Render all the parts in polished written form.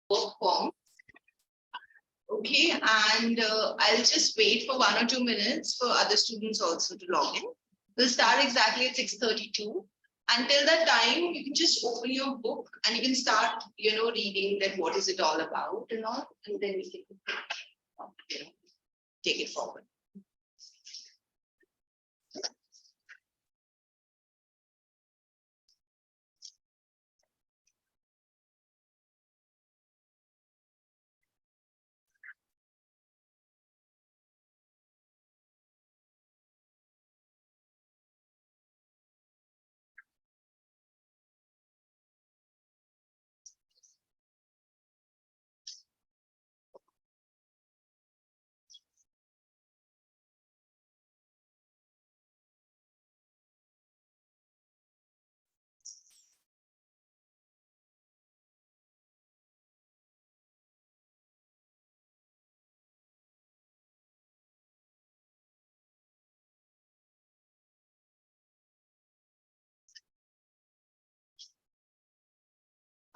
work form. Okay, and I'll just wait for 1 or 2 minutes for other students also to log in. We'll start exactly at 6:32. Until that time, you can just open your book and you can start, reading that what is it all about and all, and then we can, take it forward.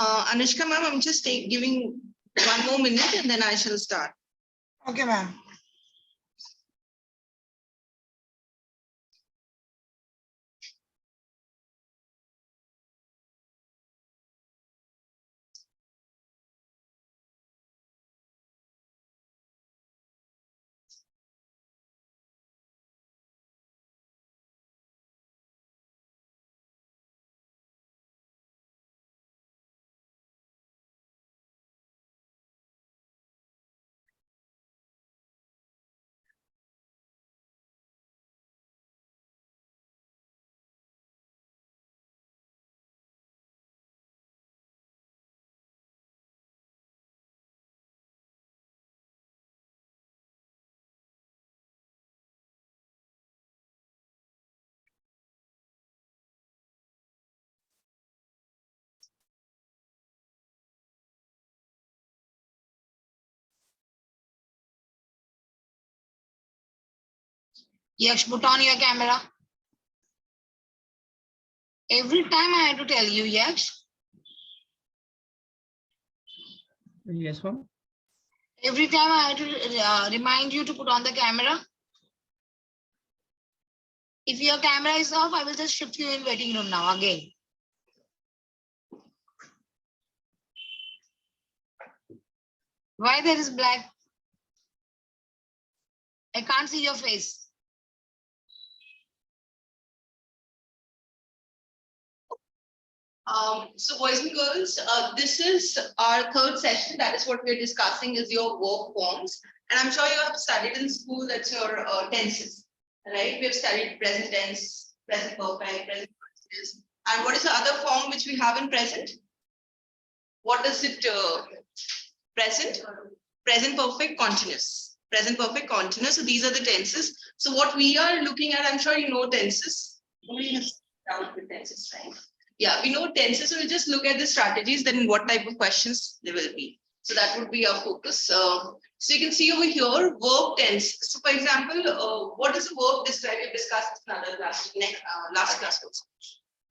Anushka ma'am, I'm just giving 1 more minute and then I shall start. Okay, ma'am. Yash, put on your camera. Every time I had to tell you, Yash. Yes, ma'am. Every time I had to remind you to put on the camera. If your camera is off, I will just shift you in waiting room now again. Why there is black? I can't see your face. So boys and girls, this is our third session. That is what we're discussing is your work forms. And I'm sure you have studied in school, that's your tenses, right? We have studied present tense, present perfect, present continuous. And what is the other form which we have in present? What does it, present? Present perfect continuous. Present perfect continuous. So these are the tenses. So what we are looking at, I'm sure you know tenses. We have dealt with tenses, right? Yeah, we know tenses, so we'll just look at the strategies, then what type of questions there will be. So that would be our focus. So you can see over here, verb tense. So for example, what does a verb describe? We discussed in another class, last class also.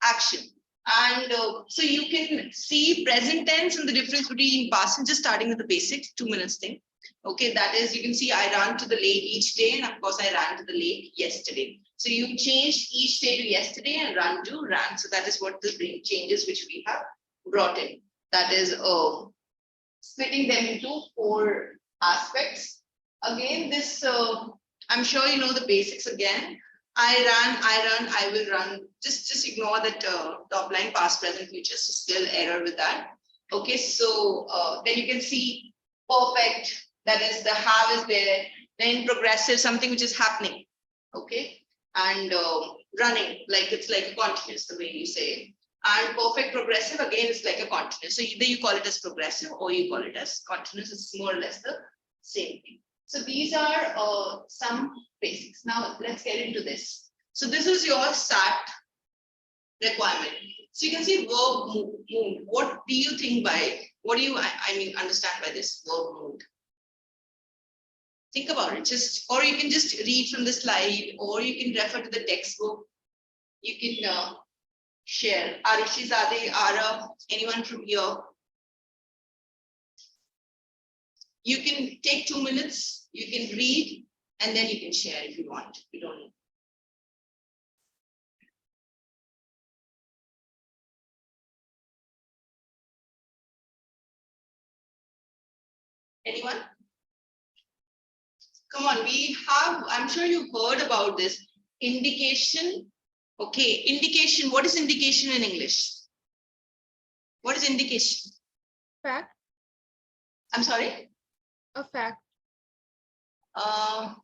Action. And so you can see present tense and the difference between past and just starting with the basic 2 minutes thing. Okay, that is, you can see I ran to the lake each day, and of course I ran to the lake yesterday. So you changed each day to yesterday and run to ran. So that is what the changes which we have brought in. That is splitting them into 4 aspects. Again, this I'm sure you know the basics again. I run, I will run. Just ignore that top line, past, present, future. So still error with that. Okay, so then you can see perfect. That is the have is there. Then progressive, something which is happening. Okay, and running, like it's like a continuous, the way you say. And perfect progressive, again, is like a continuous. So either you call it as progressive or you call it as continuous. It's more or less the same thing. So these are some basics. Now let's get into this. So this is your SAT requirement. So you can see verb mood. What do you think by, what do you, I mean, understand by this verb mood? Think about it, just, or you can just read from the slide, or you can refer to the textbook. You can share. Arishi Zade, Ara, anyone from here? You can take 2 minutes, you can read, and then you can share if you want. You don't know. Anyone? Come on, we have, I'm sure you've heard about this. Indication. Okay, indication. What is indication in English? What is indication? Fact. I'm sorry? A fact. A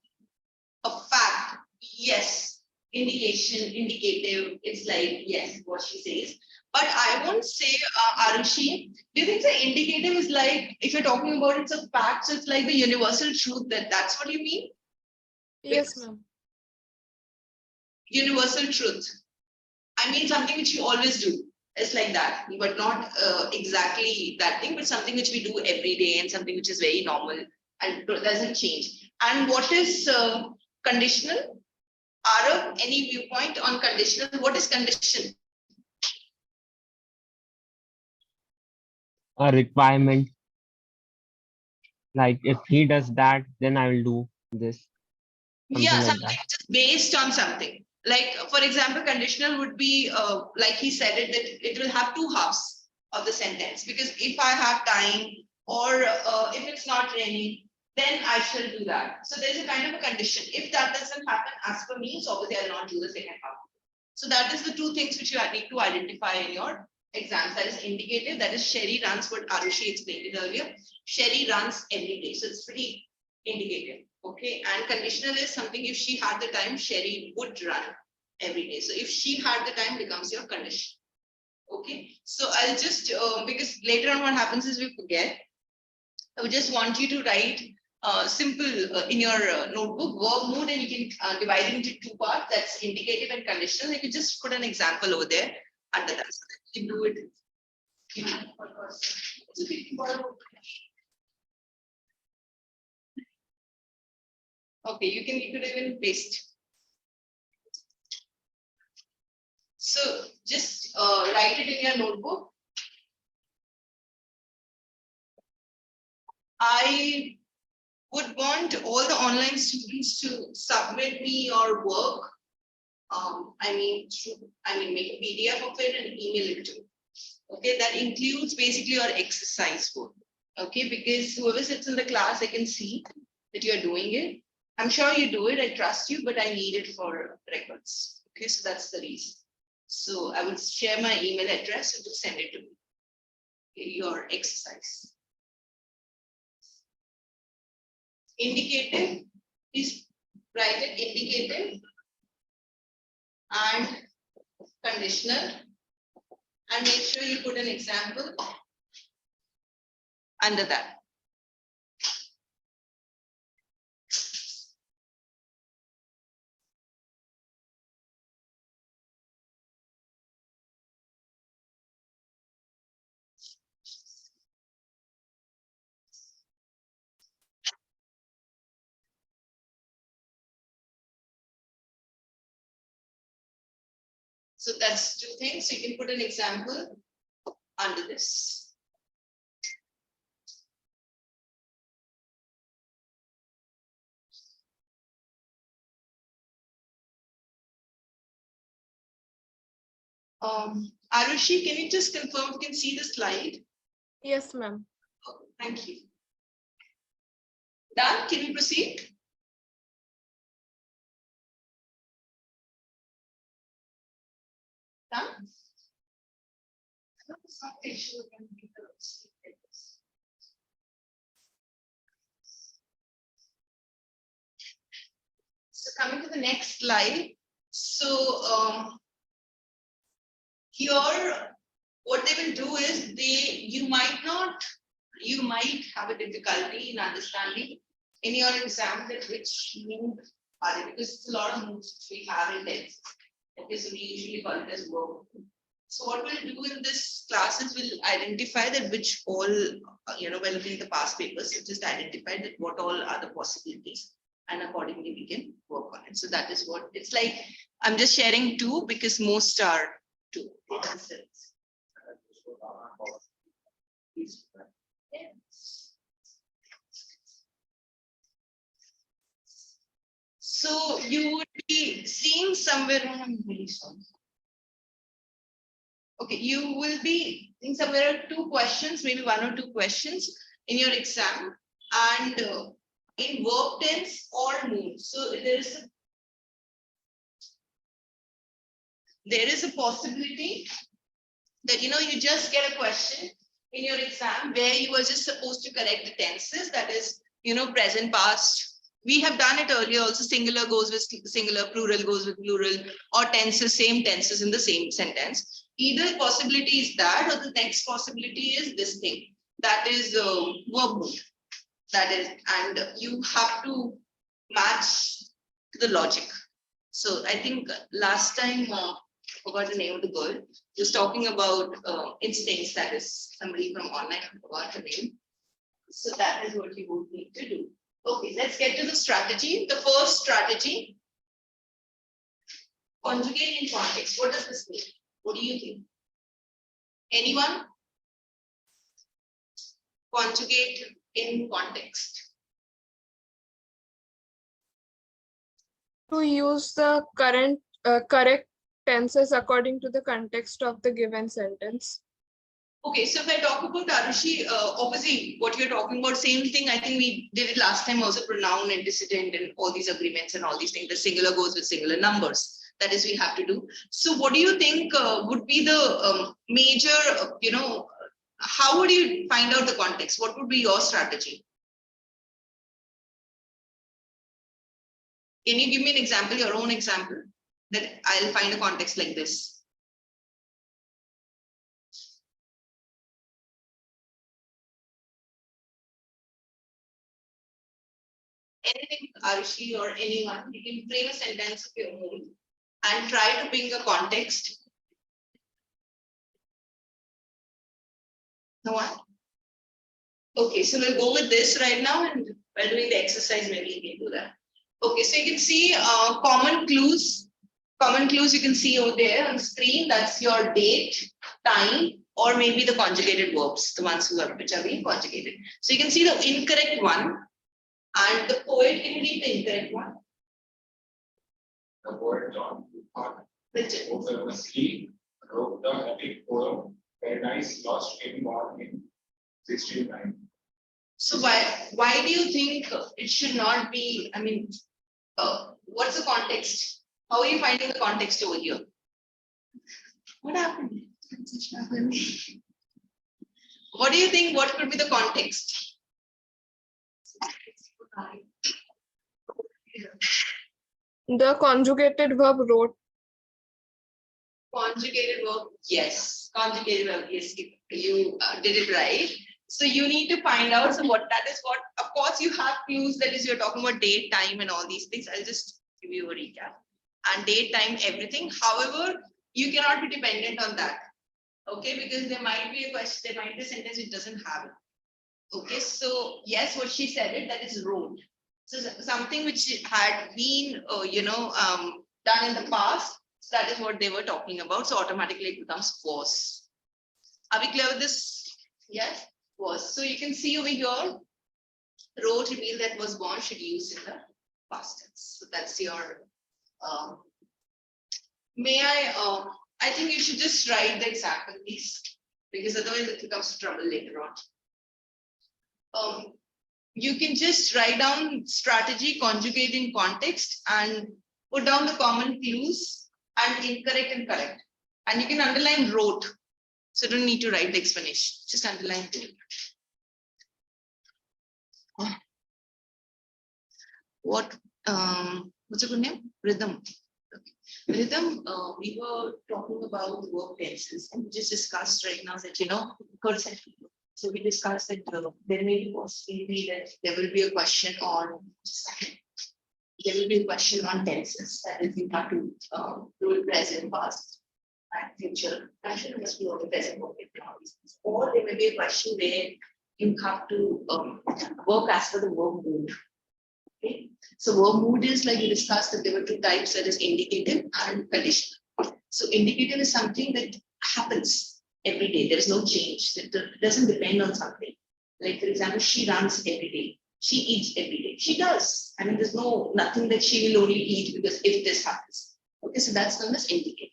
fact. Yes. Indication, indicative. It's like, yes, what she says. But I won't say, Arushi, do you think the indicative is like, if you're talking about it's a fact, so it's like the universal truth, that's what you mean? Yes, ma'am. Universal truth. I mean something which you always do. It's like that, but not exactly that thing, but something which we do every day and something which is very normal and doesn't change. And what is conditional? Arav, any viewpoint on conditional? What is condition? A requirement. Like if he does that, then I will do this. Something Yeah, like something that. which is based on something. Like, for example, conditional would be, like he said it, that it will have two halves of the sentence. Because if I have time or if it's not raining, then I shall do that. So there's a kind of a condition. If that doesn't happen as per me, so obviously I'll not do the second half. So that is the two things which you need to identify in your exams. That is indicative, that is Sherry runs, what Arushi explained it earlier. Sherry runs every day. So it's pretty indicative. Okay, and conditional is something if she had the time, Sherry would run every day. So if she had the time becomes your condition. Okay, so I'll just, because later on what happens is we forget. I would just want you to write simple in your notebook, verb mood, and you can divide it into two parts. That's indicative and conditional. You can just put an example over there under that. So that you can do it. It's okay. Okay, you could even paste. So just write it in your notebook. I would want all the online students to submit me your work. Make a PDF of it and email it to me. Okay, that includes basically your exercise work. Okay, because whoever sits in the class, I can see that you are doing it. I'm sure you do it. I trust you, but I need it for records. Okay, so that's the reason. So I would share my email address and just send it to me. Okay, your exercise. Indicative is write it indicative and conditional, and make sure you put an example under that. So that's two things. So you can put an example under this. Arushi, can you just confirm you can see the slide? Yes, ma'am. Oh, thank you. Done? Can we proceed? Done? So coming to the next slide. So here, what they will do is you might have a difficulty in understanding in your exam that which mood are they, because it's a lot of moods we have in it. Okay, so we usually call it as verb. So what we'll do in this class is we'll identify that which all, by looking at the past papers, so just identify that what all are the possibilities, and accordingly we can work on it. So that is what it's like. I'm just sharing two because most are two. That's it. So you would be seeing somewhere, I'm really sorry. Okay, you will be in somewhere 2 questions, maybe 1 or 2 questions in your exam, and in verb tense or mood. So there is a possibility that you just get a question in your exam where you were just supposed to correct the tenses, that is present, past. We have done it earlier also. Singular goes with singular, plural goes with plural, or tenses, same tenses in the same sentence. Either possibility is that, or the next possibility is this thing, that is verb mood. That is, and you have to match the logic. So I think last time, I forgot the name of the girl, was talking about instincts, that is somebody from online, I forgot her name. So that is what you would need to do. Okay, let's get to the strategy. The first strategy, conjugate in context. What does this mean? What do you think? Anyone? Conjugate in context. To use the correct tenses according to the context of the given sentence. Okay, so if I talk about Arushi, obviously what you're talking about, same thing. I think we did it last time also, pronoun, antecedent, and all these agreements and all these things. The singular goes with singular numbers. That is, we have to do. So what do you think would be the major, how would you find out the context? What would be your strategy? Can you give me an example, your own example, that I'll find a context like this? Anything, Arushi or anyone, you can frame a sentence of your own and try to bring a context. No one? Okay, so we'll go with this right now, and while doing the exercise, maybe you can do that. Okay, so you can see common clues. Common clues you can see over there on the screen. That's your date, time, or maybe the conjugated verbs, the ones which are being conjugated. So you can see the incorrect one, and the poet can read the incorrect one. The poet John Which wrote the epic poem Paradise Lost in 1609. So why do you think it should not be? I mean, what's the context? How are you finding the context over here? What happened? What do you think? What could be the context? The conjugated verb wrote. Conjugated verb, yes. Conjugated verb, yes. You did it right. So you need to find out. So that is what, of course, you have clues. That is, you're talking about date, time, and all these things. I'll just give you a recap. And date, time, everything. However, you cannot be dependent on that. Okay, because there might be a question, there might be a sentence which doesn't have it. Okay, so yes, what she said it, that is wrote. So something which had been, done in the past. So that is what they were talking about. So automatically it becomes was. Are we clear with this? Yes, was. So you can see over here, wrote, revealed, that was born should use in the past tense. So that's your. I think you should just write the example, please, because otherwise it becomes trouble later on. You can just write down strategy, conjugate in context, and put down the common clues and incorrect and correct. And you can underline wrote. So don't need to write the explanation. Just underline it. What's a good name? Rhythm. Okay. Rhythm, we were talking about the verb tenses, and we just discussed right now that, so we discussed that there may be possibility that there will be a question on, tenses. That is, you have to do it present, past, and future. Actually, must be only present, or there may be a question where you have to work as per the verb mood. Okay, so verb mood is, like we discussed, that there were 2 types, that is indicative and conditional. So indicative is something that happens every day. There is no change. It doesn't depend on something. Like, for example, she runs every day. she eats every day. She does. I mean, there's nothing that she will only eat because if this happens. Okay, so that's known as indicative.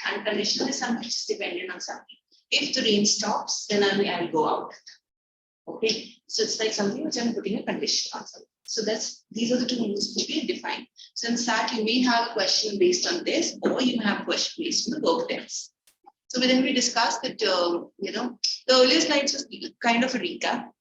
And conditional is something which is dependent on something. If the rain stops, then I'll go out. Okay, so it's like something which I'm putting a condition on something. So these are the two rules which we define. So in SAT, you may have a question based on this, or you may have a question based on the verb tense. So then we discussed that, the earlier slides was kind of a recap,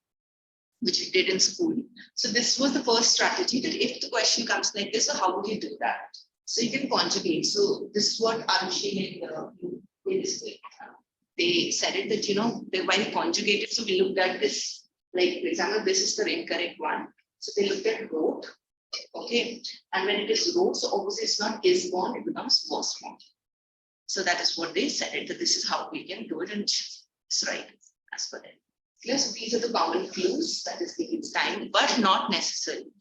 which we did in school. So this was the first strategy that if the question comes like this, so how would you do that? So you can conjugate. So this is what Arushi did this way. They said it that, they while conjugated, so we looked at this, like for example, this is the incorrect one. So they looked at wrote, okay. And when it is wrote, so obviously it's not is born, it becomes was born. So that is what they said, that this is how we can do it and it's right as per them. Yes, so these are the common clues, that is the time, but not necessarily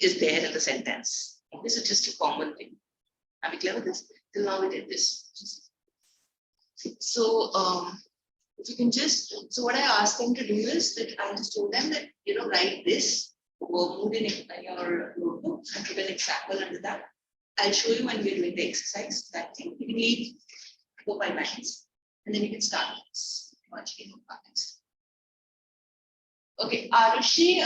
is there in the sentence. This is just a common thing. Are we clear with this? Till now we did this. So if you can just, so what I asked them to do is that I just told them that, write this workbook in your notebook and put an example under that. I'll show you when we're doing the exercise, that thing. You can leave 4-5 minutes and then you can start this. Okay, Arushi,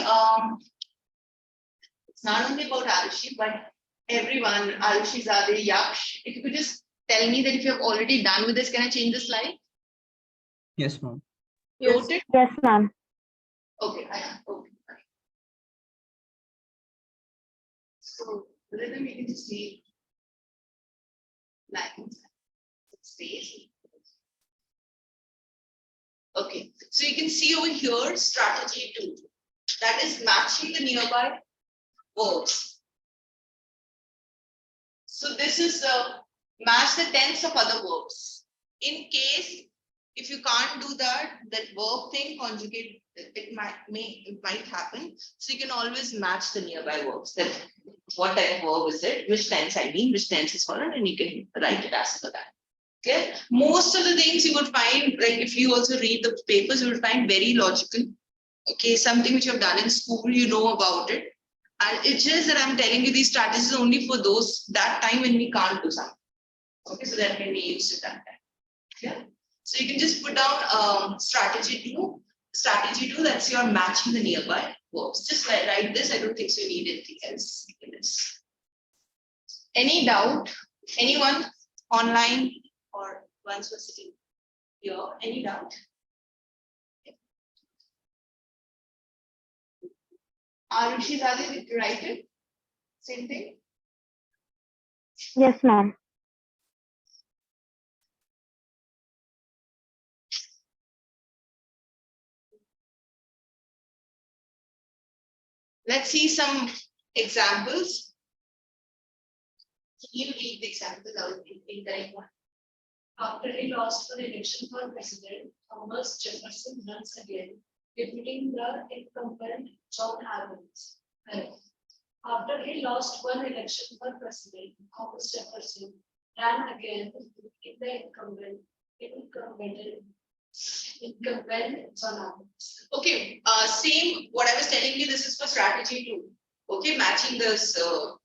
it's not only about Arushi, but everyone, Arushi, Zade, Yaksh, if you could just tell me that if you have already done with this, can I change the slide? Yes, ma'am. Yes. Wrote it? Yes, ma'am. Okay, I am. Okay. Fine. So then we can just see lines, space. Okay, so you can see over here strategy 2. That is matching the nearby verbs. So this is match the tense of other verbs. In case if you can't do that verb thing, conjugate, it might happen. So you can always match the nearby verbs. That what type of verb is it? Which tense which tense is followed, and you can write it as per that. Okay. Most of the things you would find, like if you also read the papers, you will find very logical. Okay, something which you have done in school, you know about it. And it's just that I'm telling you these strategies only for that time when we can't do something. Okay, so that can be used at that time. Yeah. So you can just put down strategy 2. Strategy 2, that's your matching the nearby verbs. Just write this. I don't think so you need anything else in this. Any doubt? Anyone online or once was sitting here? Any doubt? Arushi, Zade, did you write it? Same thing? Yes, ma'am. Let's see some examples. Can you read the example out in the one? After he lost the election for president, Thomas Jefferson runs again, defeating the incumbent John Adams. After he lost one election for president, Thomas Jefferson ran again, defeating the incumbent John Adams. Okay, same what I was telling you, this is for strategy 2. Okay, matching those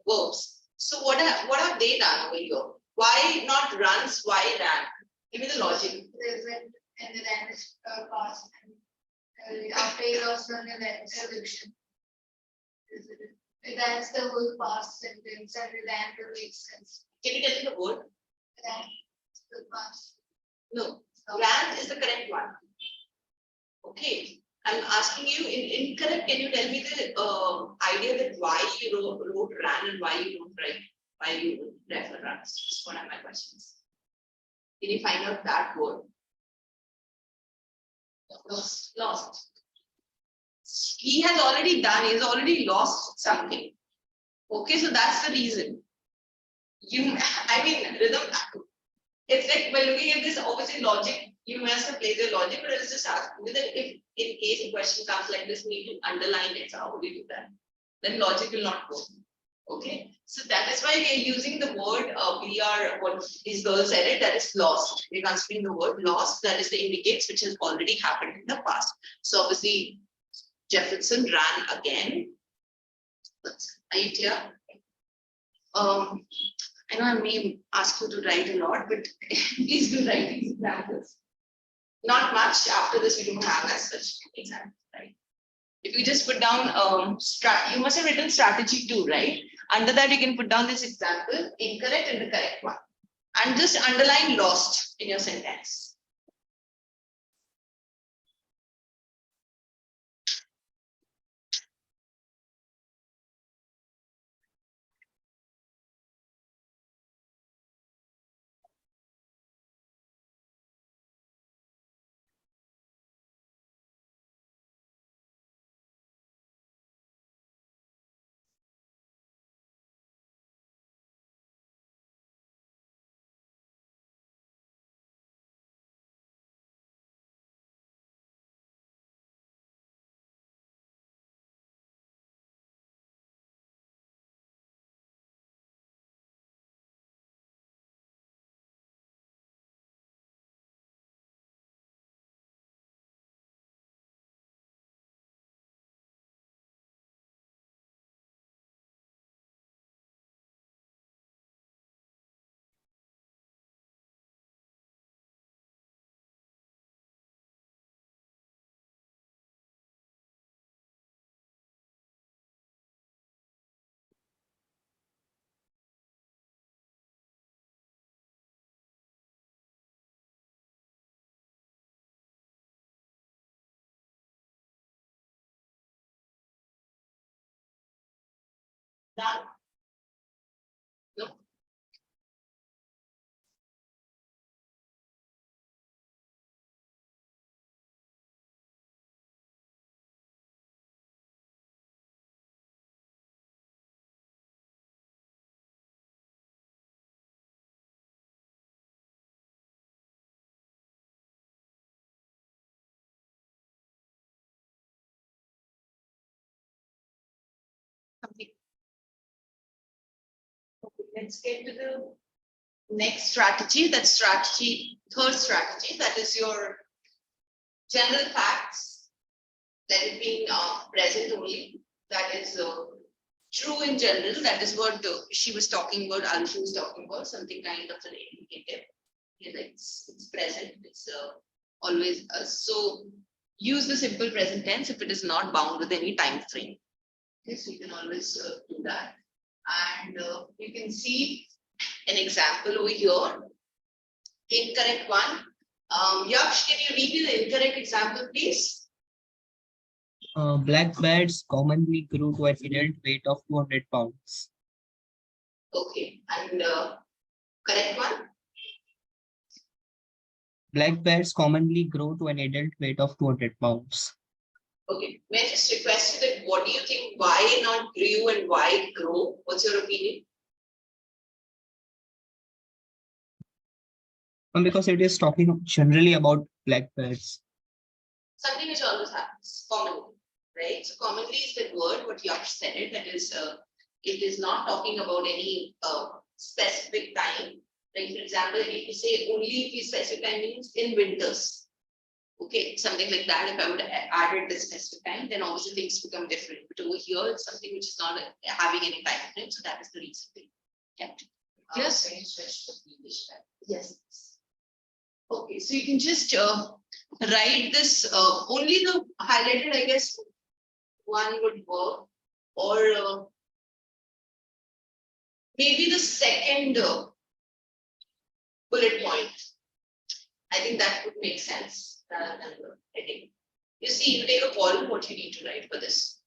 verbs. So what have they done over here? Why not runs? Why ran? Give me the logic. They went and then passed. After he lost one election, that's the whole past sentence and ran to make sense. Can you tell me the word? Ran the past. No, ran is the correct one. Okay, I'm asking you incorrect. Can you tell me the idea that why you wrote ran and why you don't write, why you refer runs? What are my questions? Can you find out that word? Lost. He has already done, he has already lost something. Okay, so that's the reason. Rhythm, it's like we're looking at this, obviously logic, you must have played your logic, but it's just asking you that if in case a question comes like this, we need to underline it, so how would you do that? Then logic will not go. Okay, so that is why we are using the word, what these girls said it, that is lost. We're considering the word lost, that is the indicates which has already happened in the past. So obviously, Jefferson ran again. Are you clear? I know I may ask you to write a lot, but please do write these examples. Not much. After this, we don't have as such examples, right? If you just put down you must have written strategy 2, right? Under that, you can put down this example, incorrect and the correct one. And just underline lost in your sentence. Done. No. Something. Okay, let's get to the next strategy. That's third strategy. That is your general facts. Let it be present only. That is true in general. That is what she was talking about. Alusha was talking about something kind of an indicative. Yeah, it's present. It's always so. Use the simple present tense if it is not bound with any time frame. Okay, so you can always do that. And you can see an example over here. Incorrect one. Yaksh, can you read me the incorrect example, please? Black bears commonly grew to an adult weight of 200 pounds. Okay, and correct one. Black bears commonly grow to an adult weight of 200 pounds. Okay, may I just request you that what do you think? Why not grew and why grow? What's your opinion? Because it is talking generally about black bears. Something which always happens commonly, right? So commonly is the word what Yaksh said it. That is, it is not talking about any specific time. Like for example, if you say only if you specific time means in winters. Okay, something like that. If I would have added the specific time, then obviously things become different. But over here, it's something which is not having any time frame. So that is the reason. Yeah. Yes. Yes. Okay, so you can just write this. Only the highlighted, I guess, one would work, or maybe the second bullet point. I think that would make sense rather than the heading. You see, you take a call what you need to write for this.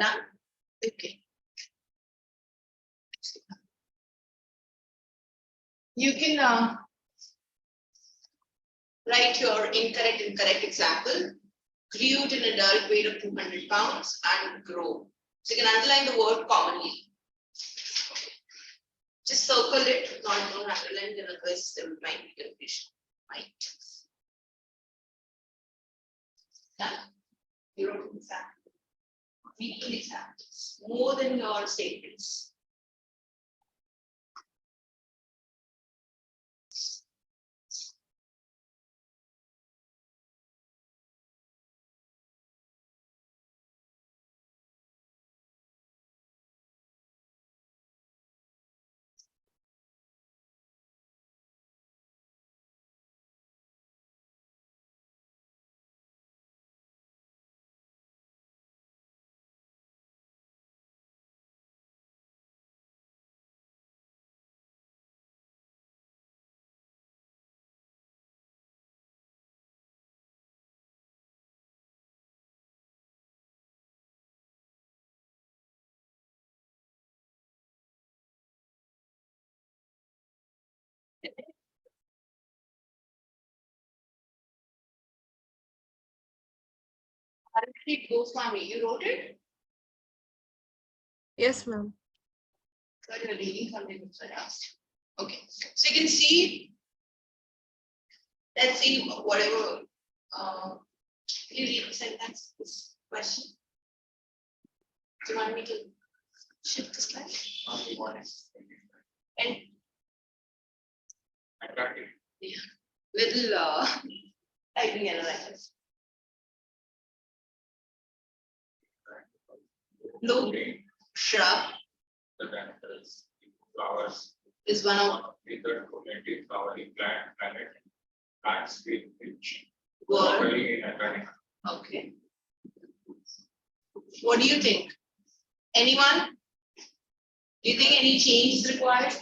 Done. Okay. You can write your incorrect example. Grew to an adult weight of 200 pounds and grow. So you can underline the word commonly. Just circle it, not don't underline, then otherwise there might be confusion. Might. Yeah. You wrote an example. Weekly examples. More than your statements. Harshit Goswami, you wrote it? Yes, ma'am. Sorry, you're reading something which I asked. Okay, so you can see. Let's see whatever. Can you read the sentence? This question. Do you want me to shift the slide? Only one is. And I got it. little typing error, I guess. Look, shrub The benefits, flowers, is one of withered native flowering plant, planet, plants with which word. properly in organic. Okay. What do you think? Anyone? Do you think any change is required?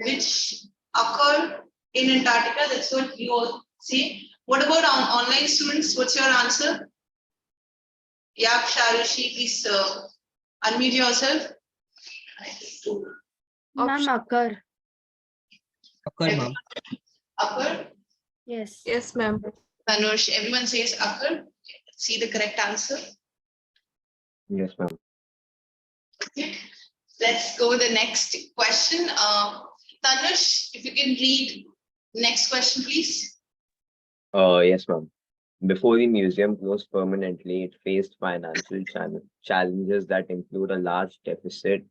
Which occur in Antarctica? That's what you all say. What about online students? What's your answer? Yak Sharushi, please unmute yourself. Ma'am, occur. Occur, ma'am. Occur. Yes. Yes, ma'am. Tanush, everyone says occur. See the correct answer. Yes, ma'am. Okay. Let's go with the next question. Tanush, if you can read next question, please. Yes, ma'am. Before the museum closed permanently, it faced financial challenges that include a large deficit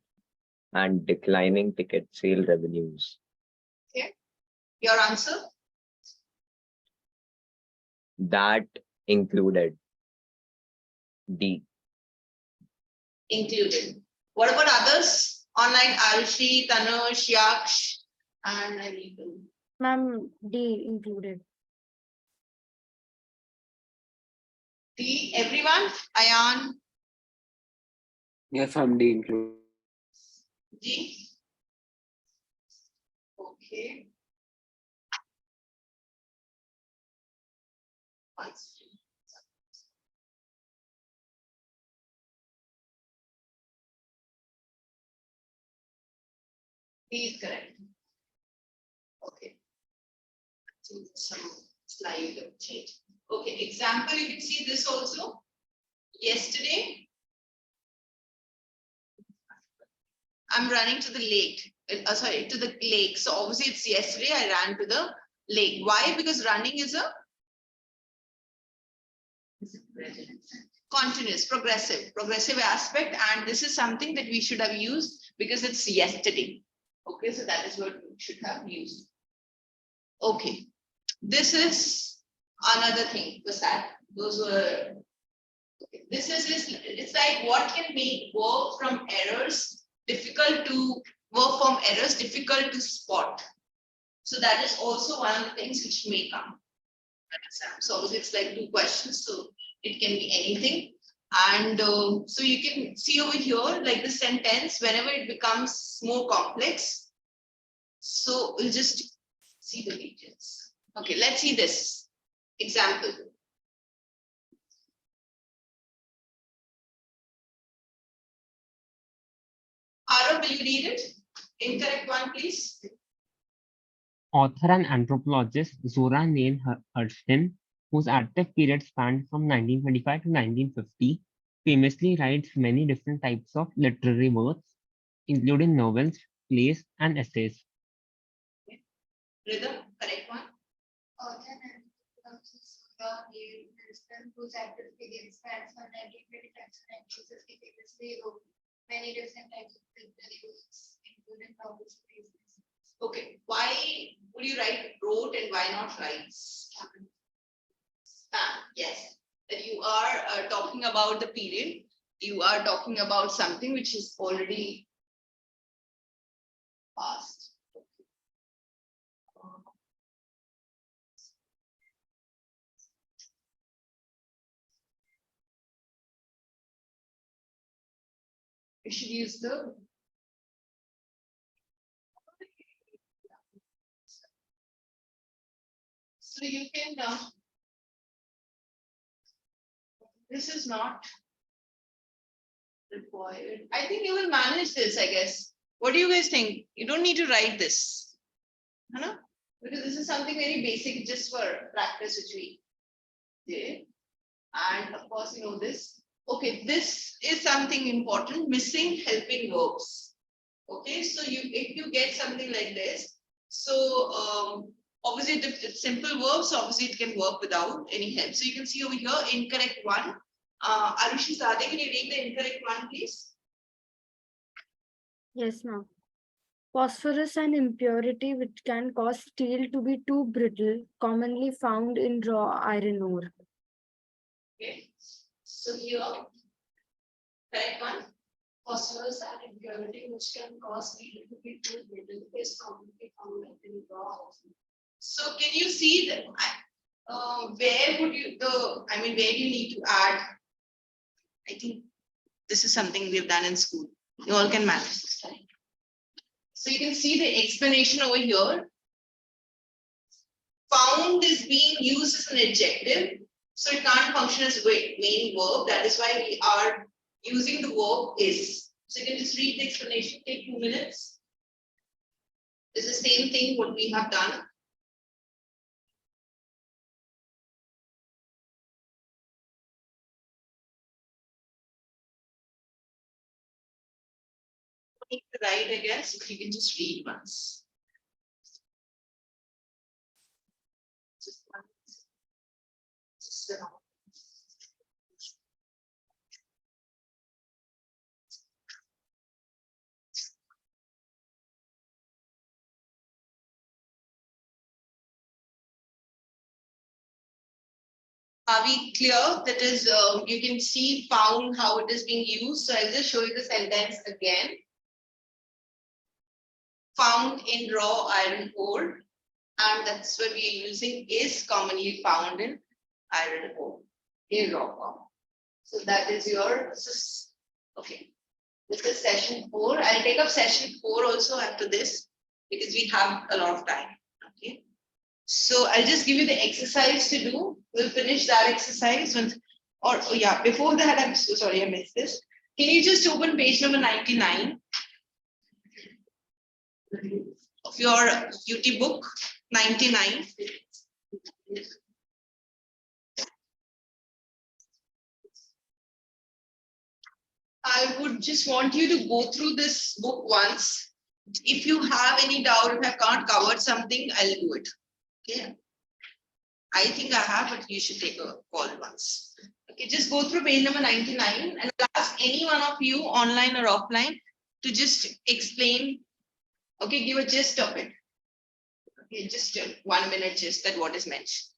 and declining ticket sale revenues. Your answer? That included D. Included. What about others? Online, Arushi, Tanush, Yaksh, and I need to. Ma'am, D included. D, everyone? Ayan, Yes, I'm D included. D. Okay. D is correct. Okay. So some slide of change. Okay, example, you can see this also. Yesterday, I'm running to the lake. Sorry, to the lake. So obviously it's yesterday I ran to the lake. Why? Because running is a continuous, progressive aspect, and this is something that we should have used because it's yesterday. Okay, so that is what we should have used. Okay, this is another thing. Was that those were? Okay. This is it's like what can make work from errors difficult to difficult to spot. So that is also one of the things which may come. So obviously it's like 2 questions, so it can be anything. And so you can see over here, like the sentence, whenever it becomes more complex. So we'll just see the details. Okay, let's see this example. Gaurav, will you read it? Incorrect one, please. Author and anthropologist Zora Neale Hurston, whose active period spanned from 1925 to 1950, famously writes many different types of literary works, including novels, plays, and essays. Rhythm, correct one. Author and Zora Neale Hurston, whose active period spans from 1925 to 1950, famously wrote many different types of literary works, including novels, plays, and essays. Okay, why would you write wrote and why not writes? Yes, that you are talking about the period. You are talking about something which is already past. You should use the so you can this is not required. I think you will manage this, I guess. What do you guys think? You don't need to write this. Huh? Because this is something very basic just for practice, which we did. And of course, you know this. Okay, this is something important, missing helping verbs. Okay, so if you get something like this, so obviously it's simple verbs, obviously it can work without any help. So you can see over here, incorrect one. Arushi Zade, can you read the incorrect one, please? Yes, ma'am. Phosphorus, an impurity which can cause steel to be too brittle, commonly found in raw iron ore. Okay, so here, correct one. Phosphorus and impurity which can cause steel to be too brittle is commonly found in raw. So can you see that? Where would you where do you need to add? I think this is something we've done in school. You all can manage this, right? So you can see the explanation over here. Found is being used as an adjective, so it can't function as a main verb. That is why we are using the verb is. So you can just read the explanation, take 2 minutes. It's the same thing what we have done. Need to write, I guess, if you can just read once. Just one. Just Are we clear? That is, you can see found how it is being used. So I'll just show you the sentence again. Found in raw iron ore, and that's what we are using is commonly found in iron ore in raw form. So that is your okay. This is session 4. I'll take up session 4 also after this because we have a lot of time. Okay. So I'll just give you the exercise to do. We'll finish that exercise when, before that, I'm so sorry I missed this. Can you just open page number 99 of your UT book, 99. I would just want you to go through this book once. If you have any doubt, if I can't cover something, I'll do it. Okay. I think I have, but you should take a call once. Okay, just go through page number 99 and ask any one of you online or offline to just explain, okay, give a gist of it. Okay, just 1 minute gist that what is mentioned.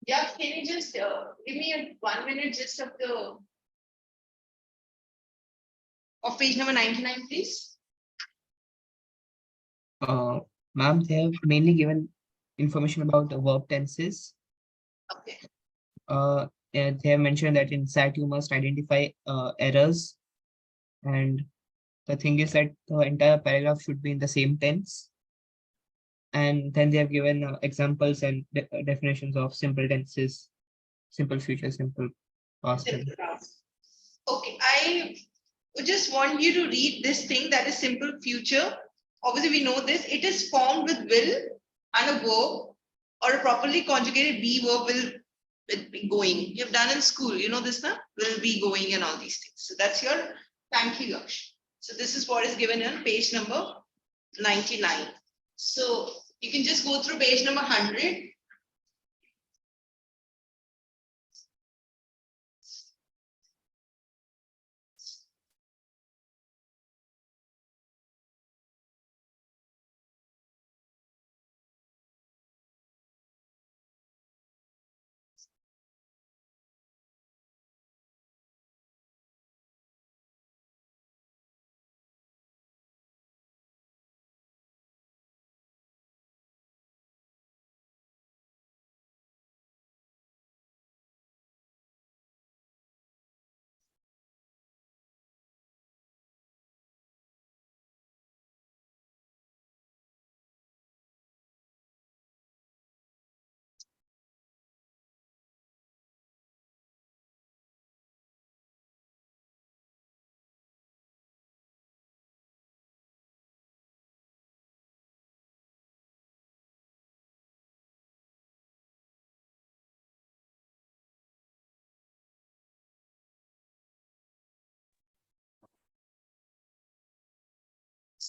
Yeah, can you just give me a 1 minute gist of page number 99, please? Ma'am, they have mainly given information about the verb tenses. Okay. And they have mentioned that in SAT you must identify errors, and the thing is that the entire paragraph should be in the same tense. And then they have given examples and definitions of simple tenses, simple future, simple past tense. Simple past. Okay, I would just want you to read this thing that is simple future. Obviously, we know this. It is formed with will and a verb, or a properly conjugated be verb will be going. You've done in school, you know this now? Will be going and all these things. So that's your thank you, Laksh. So this is what is given on page number 99. So you can just go through page number 100.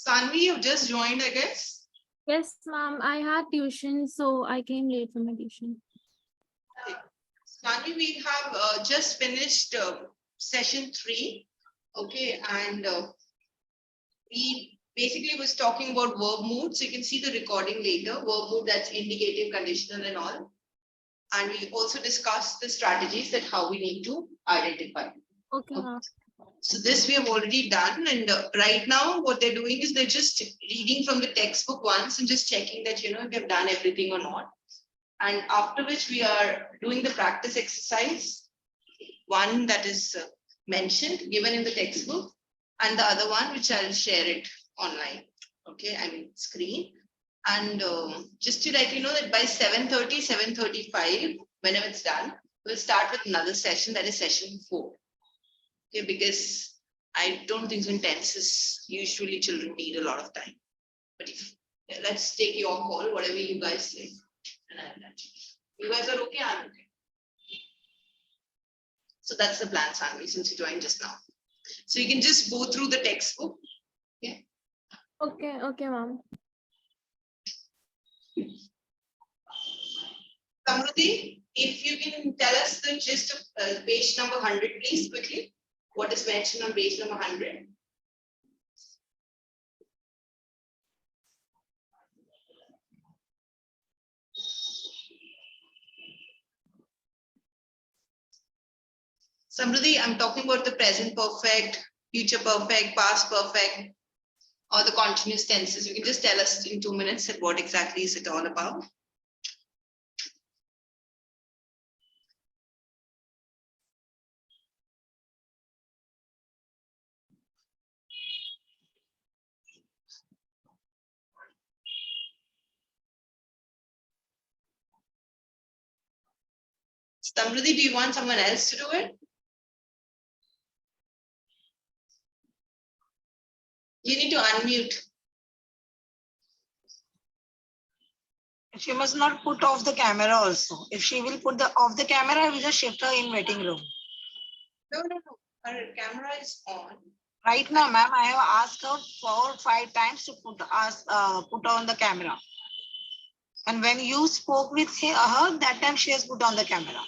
Sanvi, you've just joined, I guess. Yes, ma'am. I had tuition, so I came late for my tuition. Sanvi, we have just finished session 3. Okay, and we basically was talking about verb mood. So you can see the recording later. Verb mood, that's indicative, conditional, and all. And we also discussed the strategies that how we need to identify. Okay, ma'am. So this we have already done, and right now what they're doing is they're just reading from the textbook once and just checking that if they've done everything or not. And after which we are doing the practice exercise, one that is mentioned, given in the textbook, and the other one which I'll share it online. Okay, I mean screen. And just to let you know that by 7:30, 7:35, whenever it's done, we'll start with another session, that is session 4. Okay, because I don't think so in tenses, usually children need a lot of time. But let's take your call, whatever you guys say. And I'll let you guys are okay, I'm okay. So that's the plan, Sanvi, since you joined just now. So you can just go through the textbook. Yeah. Okay, ma'am. Samruddhi, if you can tell us the gist of page number 100, please, quickly. What is mentioned on page number 100? Samruddhi, I'm talking about the present perfect, future perfect, past perfect, or the continuous tenses. You can just tell us in 2 minutes that what exactly is it all about. Samruddhi, do you want someone else to do it? You need to unmute. She must not put off the camera also. If she will put off the camera, I will just shift her in waiting room. No. Her camera is on. Right now, ma'am, I have asked her 4 or 5 times to put on the camera. And when you spoke with her, that time she has put on the camera.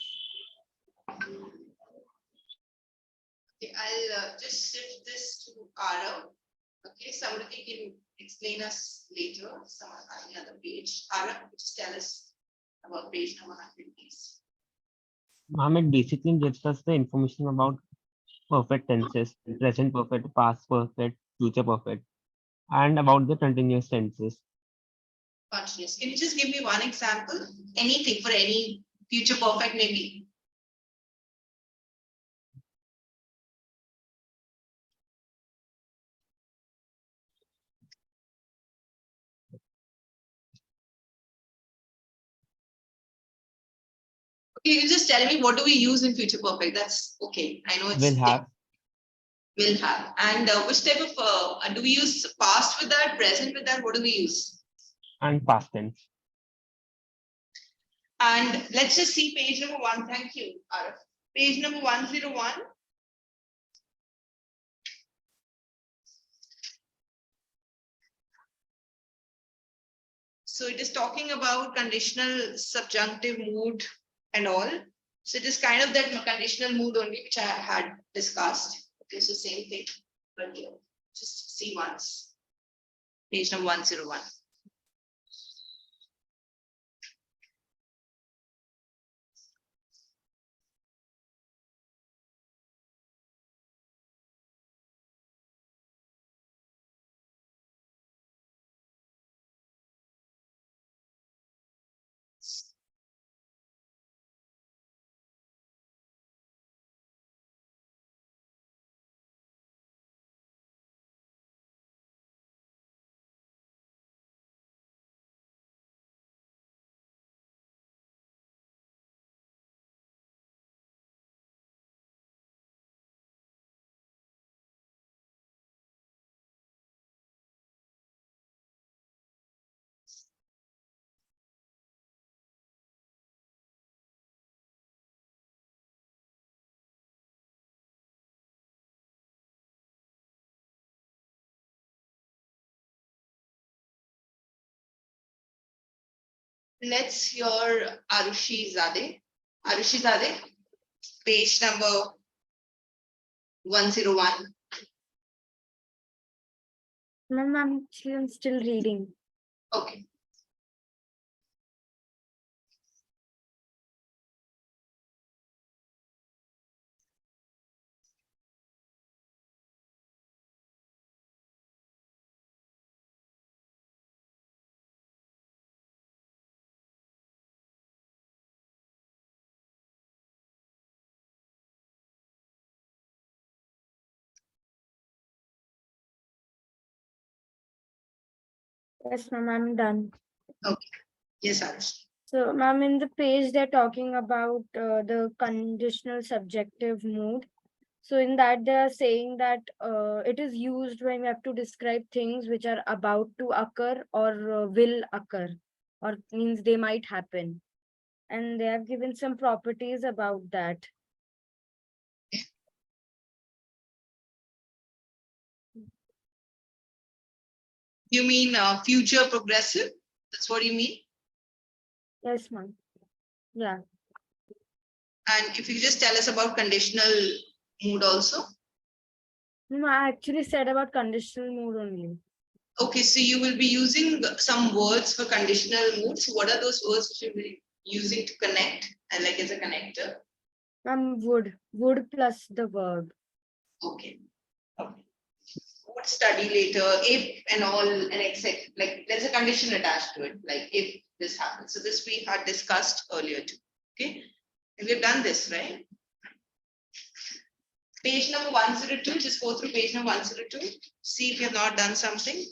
Okay, I'll just shift this to Arav. Okay, somebody can explain us later some other page. Arav, just tell us about page number 100, please. Ma'am, it basically gives us the information about perfect tenses, present perfect, past perfect, future perfect, and about the continuous tenses. Continuous. Can you just give me one example? Anything for any future perfect maybe? Okay, you just tell me what do we use in future perfect? That's okay. I know it's Will have will have. And which type of do we use past with that, present with that? What do we use? and past tense. And let's just see page number 1. Thank you, Arif. Page number 101. So it is talking about conditional subjunctive mood and all. So it is kind of that conditional mood only, which I had discussed. Okay, so same thing, but yeah, just see once. Page number 101. Let's hear Arushi Zade. Arushi Zade, page number 101. Ma'am, I'm still reading. Okay. Yes, ma'am, I'm done. Okay. Yes, Arushi. So, ma'am, in the page, they're talking about the conditional subjective mood. So, in that, they are saying that it is used when you have to describe things which are about to occur or will occur, or means they might happen. And they have given some properties about that. You mean future progressive? That's what you mean? Yes, ma'am. Yeah. And if you just tell us about conditional mood also. No, I actually said about conditional mood only. Okay, so you will be using some words for conditional mood. So what are those words which you will be using to connect and like as a connector? Would plus the verb. Okay. Okay. Would study later, if and all and except, like there's a condition attached to it, like if this happens. So this we had discussed earlier too. Okay. And we've done this, right? Page number 102, just go through page number 102. See if you have not done something.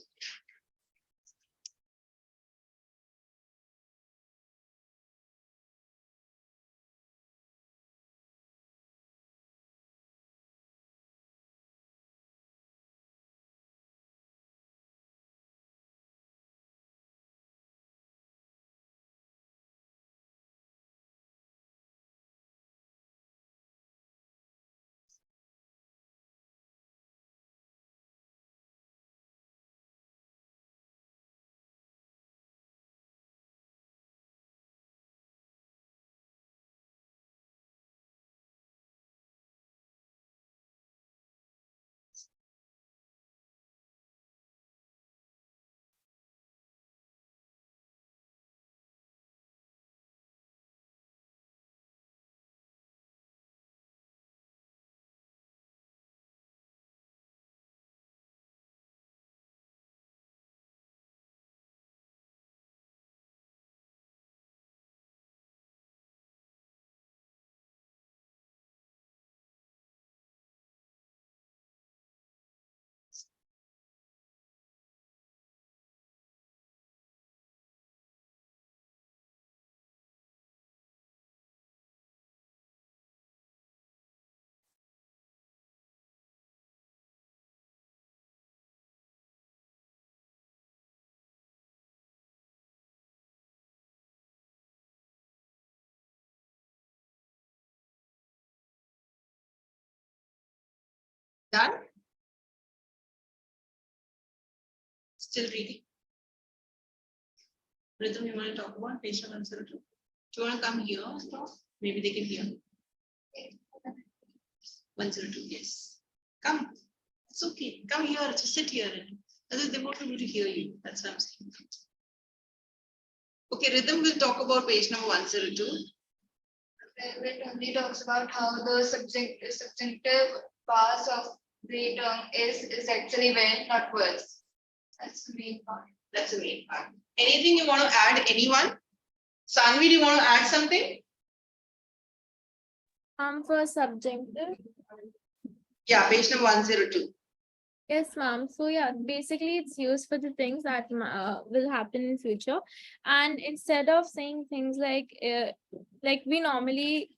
Done? Still reading? Rhythm, you want to talk about page number 102? Do you want to come here and talk? Maybe they can hear. 102, yes. Come. It's okay. Come here, just sit here. They won't be able to hear you. That's what I'm saying. Okay, Rhythm will talk about page number 102. It only talks about how the subjunctive parts of the term is actually when, not was. That's the main part. That's the main part. Anything you want to add? Anyone? Sanvi, do you want to add something? For subjunctive. Yeah, page number 102. Yes, ma'am. So yeah, basically it's used for the things that will happen in future. And instead of saying things like we normally,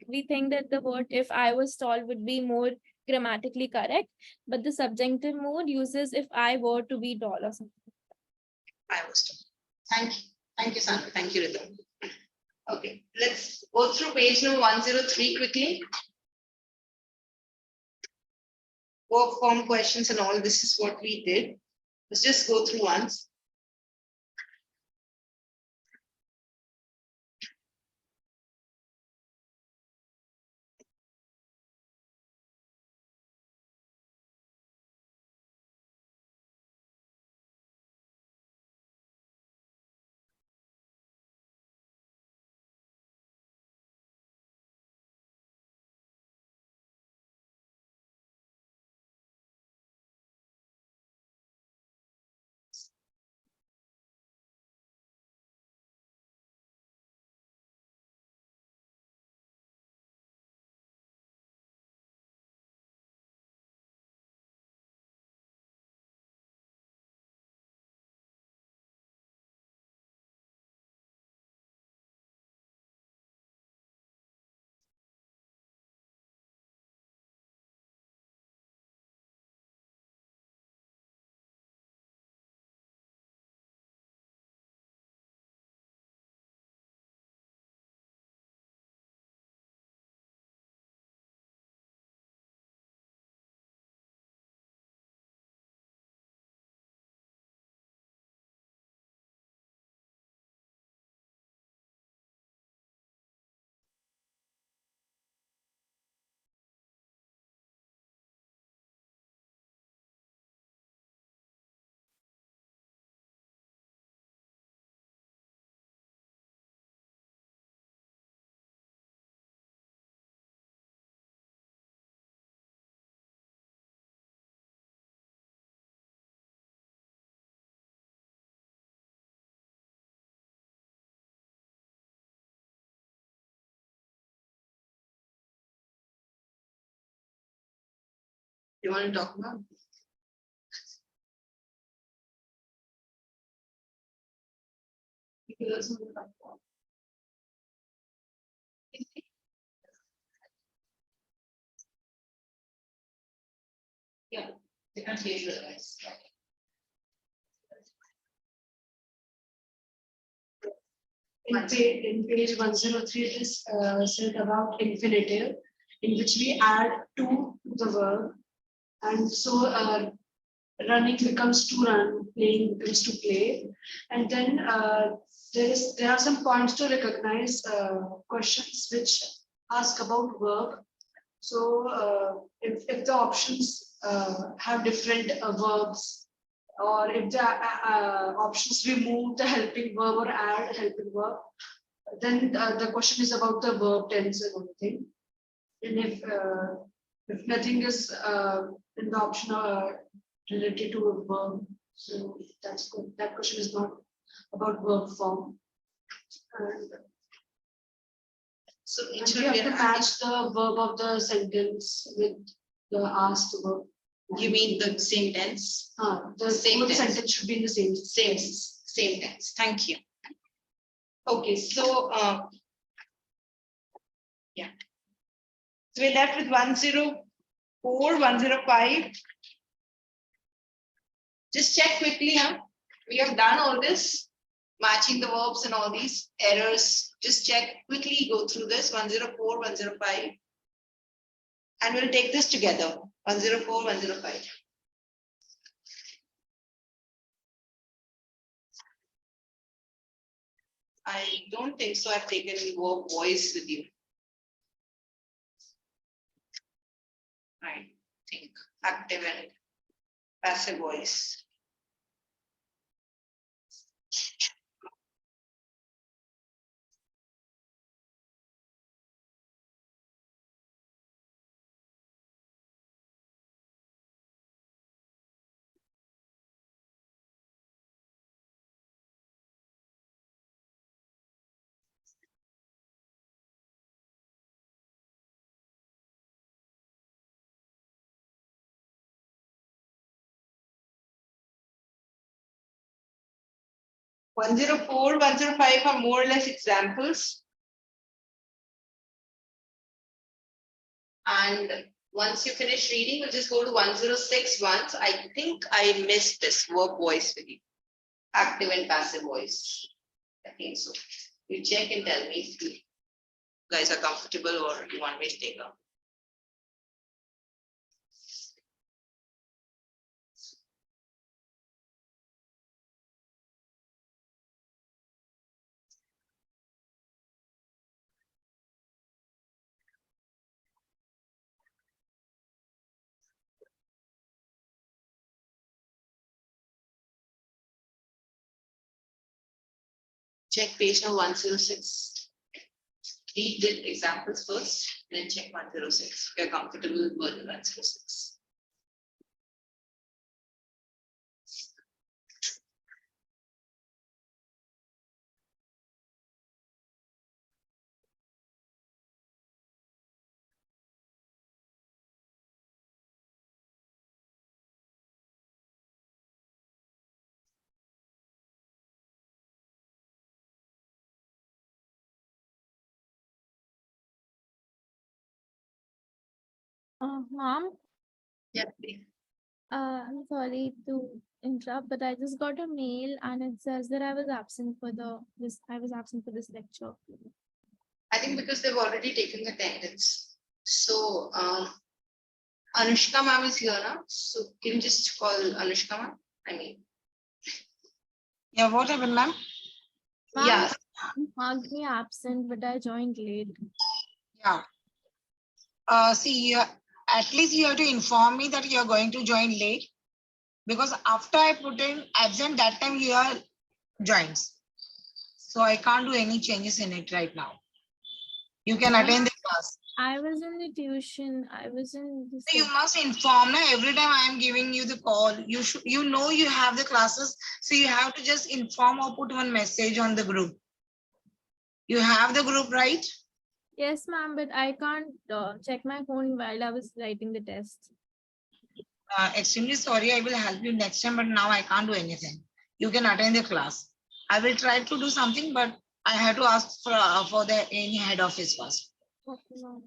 we think that the word if I was tall would be more grammatically correct, but the subjunctive mode uses if I were to be tall or something. I was tall. Thank you. Thank you, Sanvi. Thank you, Rhythm. Okay, let's go through page number 103 quickly. Work form questions and all, this is what we did. Let's just go through once. You want to talk about? Yeah, they can't hear you otherwise. In page 103, it is said about infinitive, in which we add to the verb. And so running becomes to run, playing becomes to play. And then there are some points to recognize questions which ask about verb. So if the options have different verbs, or if the options remove the helping verb or add helping verb, then the question is about the verb tense and everything. And if nothing is in the option related to a verb, so that's good. That question is not about verb form. So And we have to match the verb of the sentence with the asked verb. You mean the same tense? The same sentence should be in the same tense. Thank you. Okay, so yeah. So we're left with 104, 105. Just check quickly, huh? We have done all this, matching the verbs and all these errors. Just check quickly, go through this 104, 105. And we'll take this together, 104, 105. I don't think so. I've taken the verb voice with you. I think active and passive voice. One zero four, 105 are more or less examples. And once you finish reading, we'll just go to 106 once. I think I missed this verb voice with you. Active and passive voice. I think so. You check and tell me if you guys are comfortable or you want me to take up. Check page number 106. Read the examples first, then check 106. If you're comfortable with 106. Mom, Yeah, please. I'm sorry to interrupt, but I just got a mail and it says that I was absent for this lecture. I think because they've already taken attendance. So Anushka ma'am is here now. So can you just call Anushka ma'am? I mean, Yeah, what happened, ma'am? Ma'am, yes. you marked me absent, but I joined late. Yeah. See, at least you have to inform me that you're going to join late. Because after I put in absent, that time you are joins. So I can't do any changes in it right now. You can Ma'am, attend the class. I was in the tuition. I was in the So you must inform na, every time I am giving you the call. You should, you know, you have the classes. So you have to just inform or put one message on the group. You have the group, right? Yes, ma'am, but I can't check my phone while I was writing the test. Extremely sorry. I will help you next time, but now I can't do anything. You can attend the class. I will try to do something, but I have to ask for the any head office first. Okay, ma'am.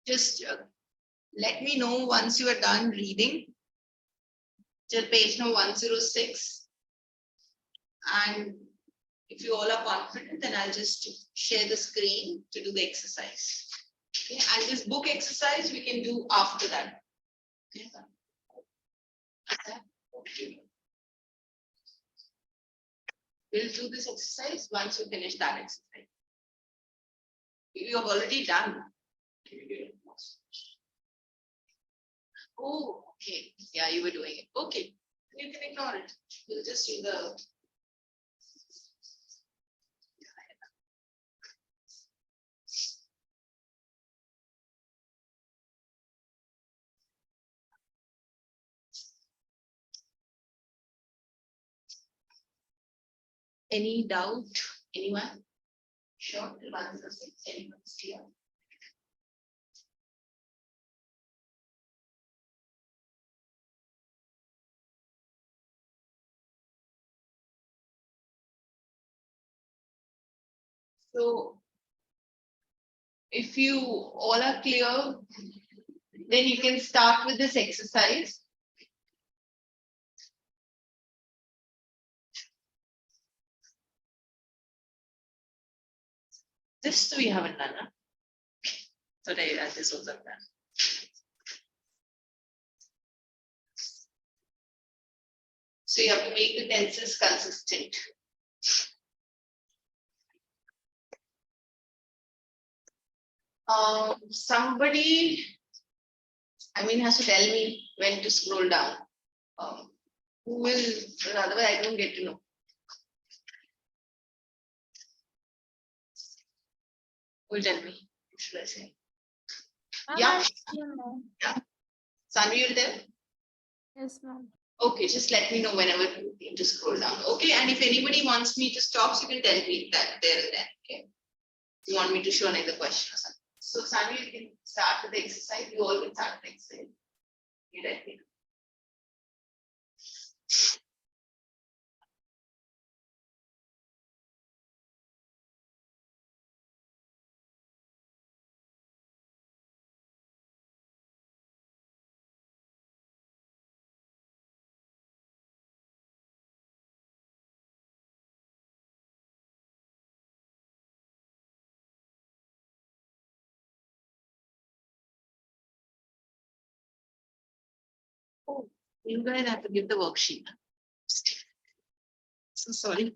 Just let me know once you are done reading till page number 106. And if you all are confident, then I'll just share the screen to do the exercise. Okay, and this book exercise we can do after that. Okay. We'll do this exercise once you finish that exercise. You have already done. Oh, okay. Yeah, you were doing it. Okay. You can ignore it. We'll just do the. Any doubt? Anyone? Sure. Anyone's clear? So if you all are clear, then you can start with this exercise. This we haven't done. Huh? Today, this was done. So you have to make the tenses consistent. Somebody, has to tell me when to scroll down. Who will, otherwise I don't get to know. Who will tell me? What should I say? Yeah. Sanvi, you'll tell? Yes, ma'am. Okay, just let me know whenever you need to scroll down. Okay, and if anybody wants me to stop, so you can tell me that there and then. Okay. You want me to show another question or something. So Sanvi, you can start with the exercise. You all can start with the exercise. You let me know. Oh, you guys have to give the worksheet. So sorry.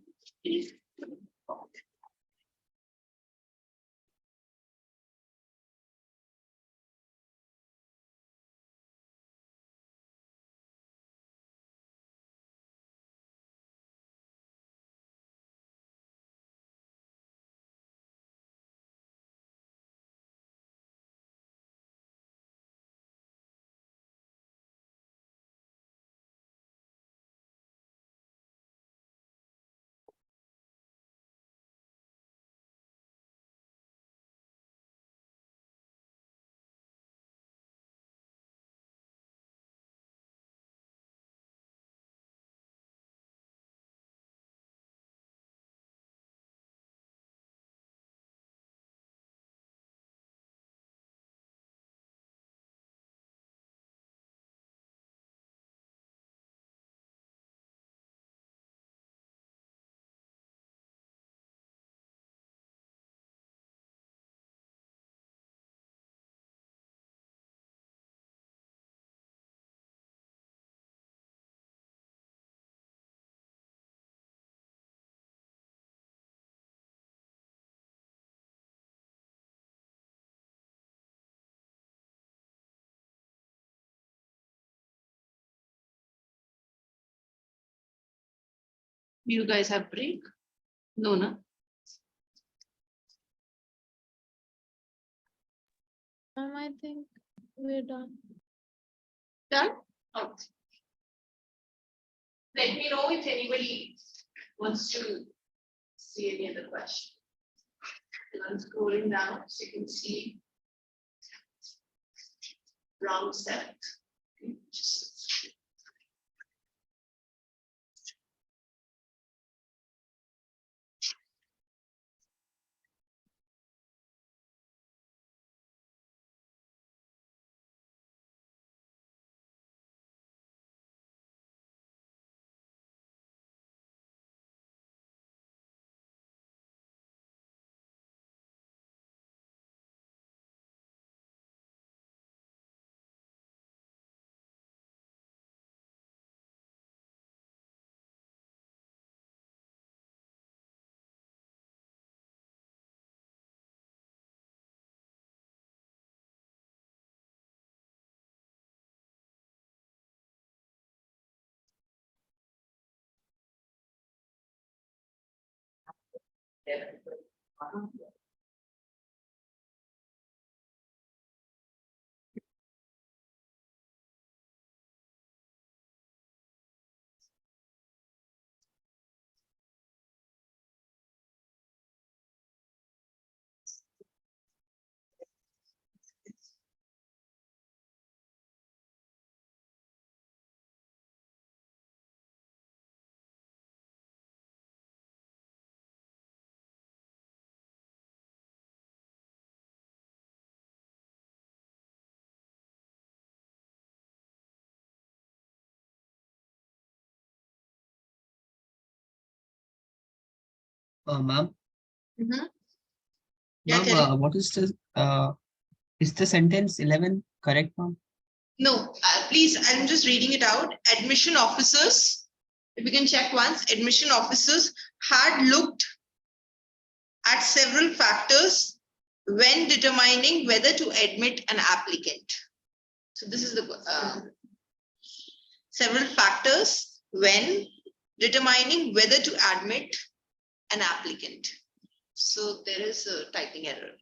You guys have break? No, no. I think we're done. Done? Okay. Let me know if anybody wants to see any other question. I'm scrolling down so you can see round 7. Okay, just Ma'am, Mhm. Yeah, ma'am, tell me. what is the sentence 11 correct, ma'am? No, please, I'm just reading it out. Admission officers, if you can check once, admission officers had looked at several factors when determining whether to admit an applicant. So this is the several factors when determining whether to admit an applicant. So there is a typing error.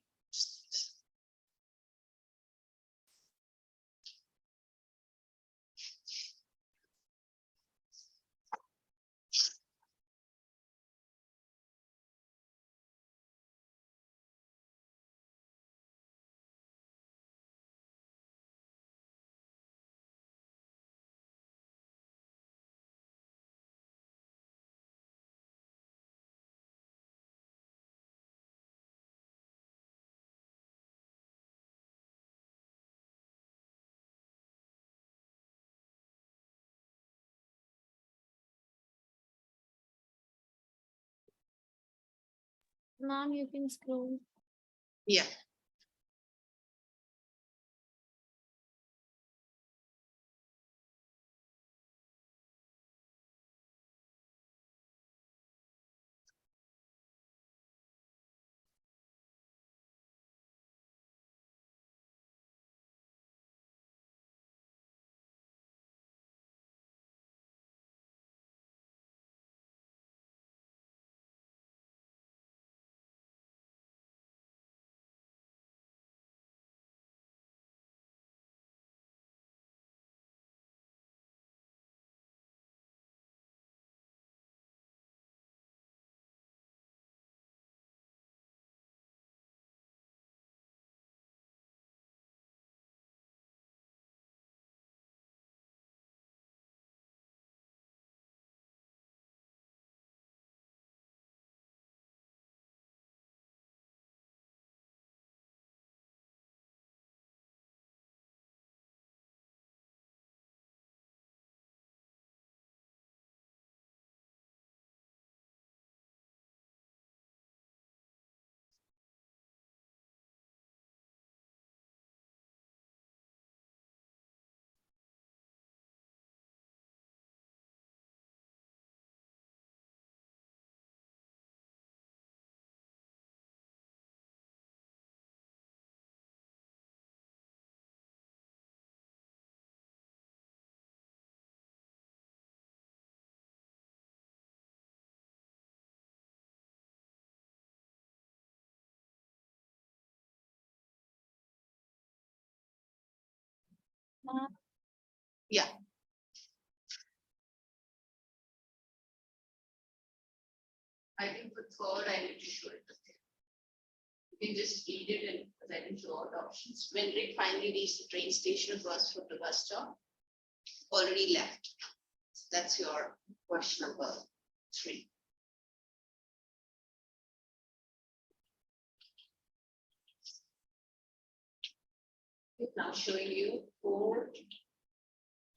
Ma'am, you can scroll. Yeah. Ma'am, Yeah. I think for third, I need to show it. You can just read it and then I show out options. When Rick finally reached the train station across from the bus stop, already left. That's your question number 3. Now showing you 4,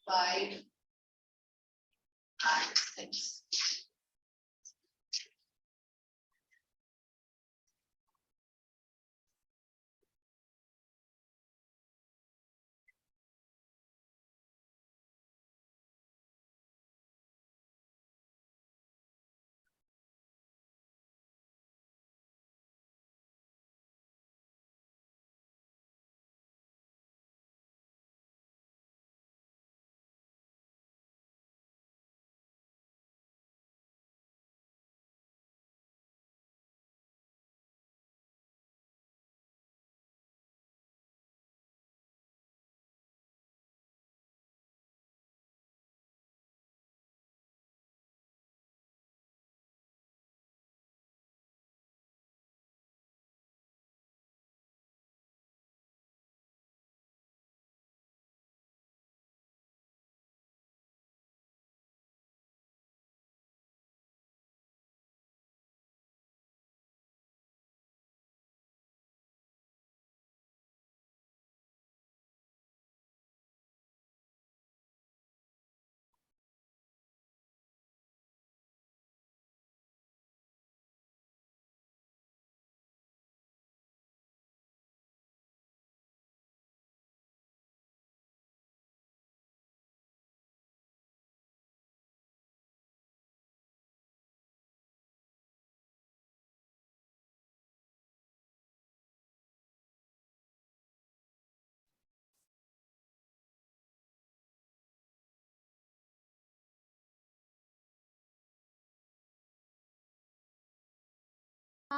5, and 6.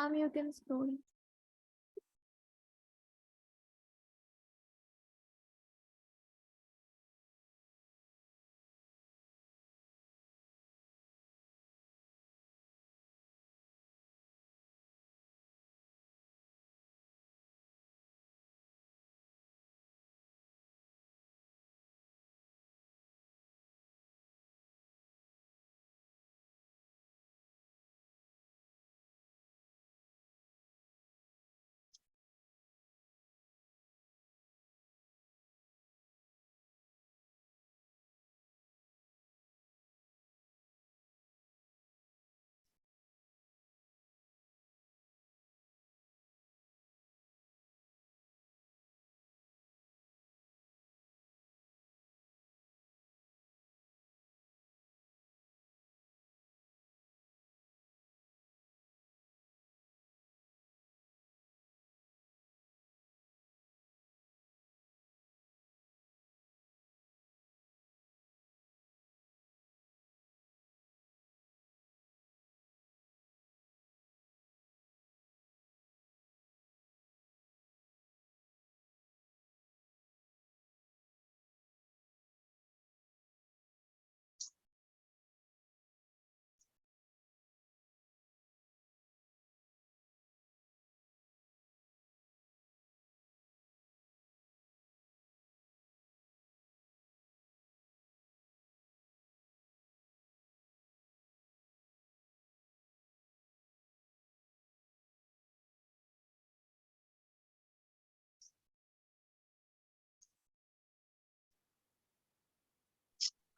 You can scroll.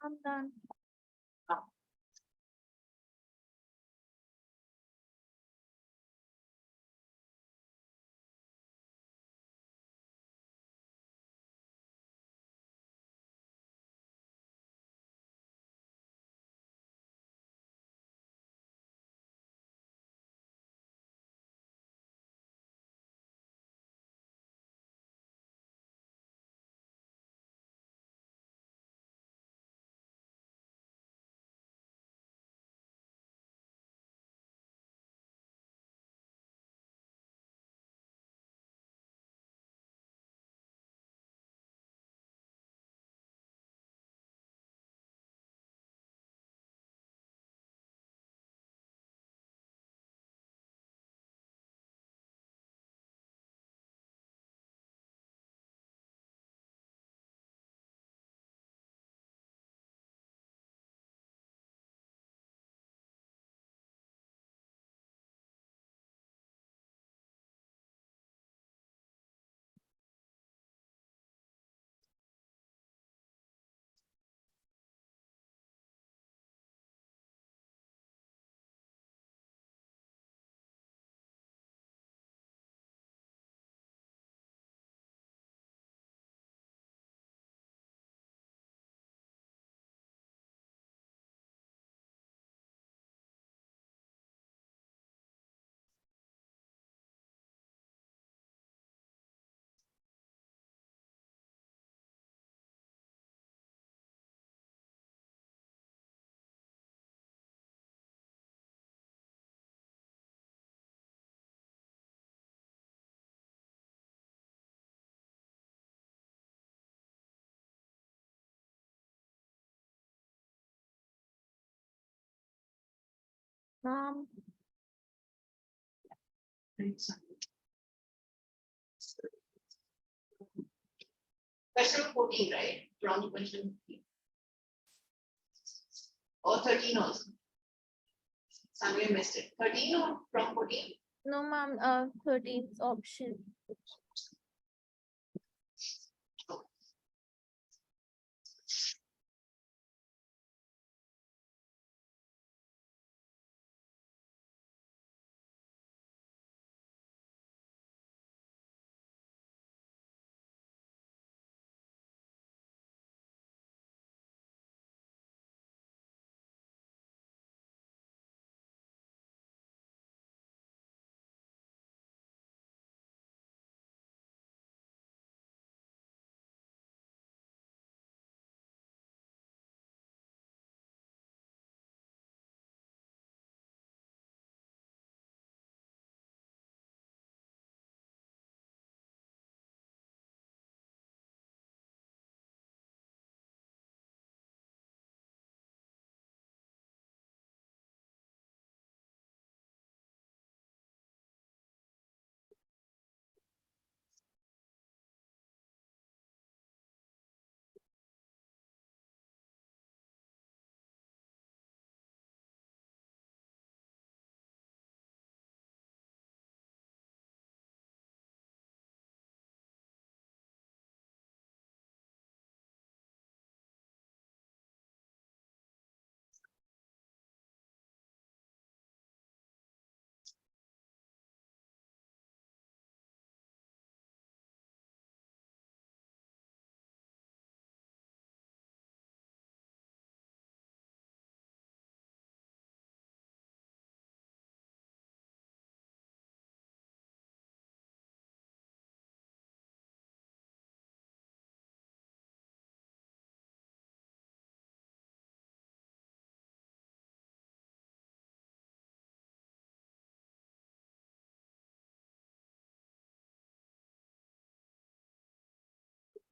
I'm done. Mom. Question 14, right? Wrong question. Or 13 also. Somebody missed it. 13 or from 14? No, ma'am, 13th option.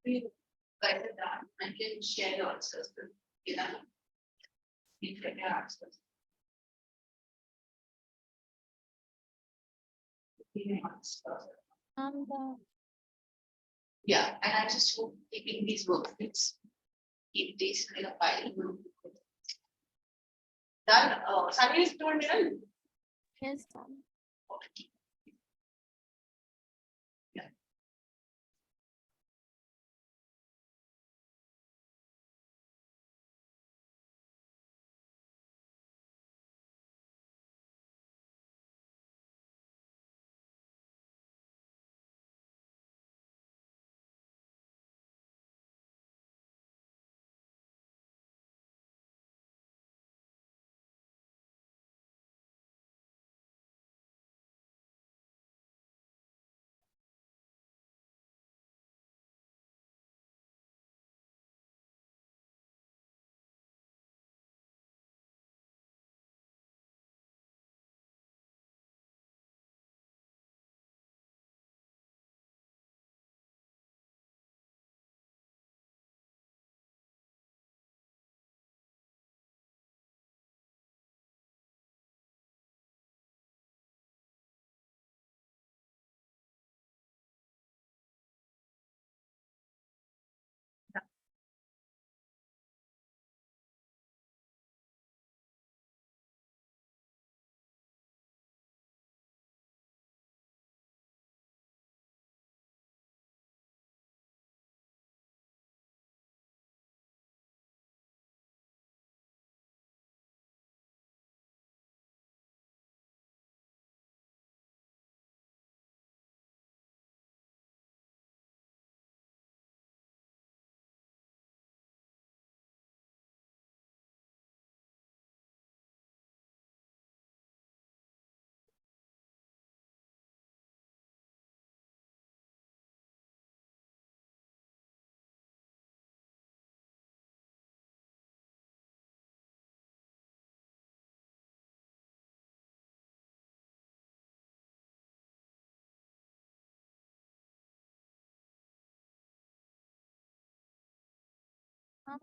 you write it down, I can share your answers with, you know. You can your answers. And Yeah, and I just hope keeping these worksheets, keep these in a file. Done, Sunny is doing it. yes, ma'am.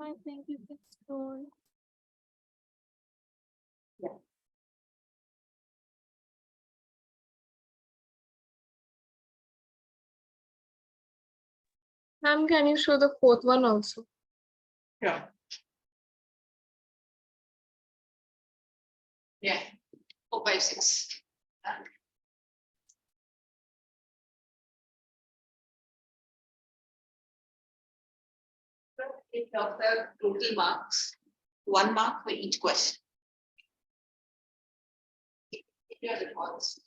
I think you can scroll. Ma'am, can you show the fourth one also? Yeah. Yeah, 4, 5, 6. It talks about total marks, 1 mark for each question. Here are the points.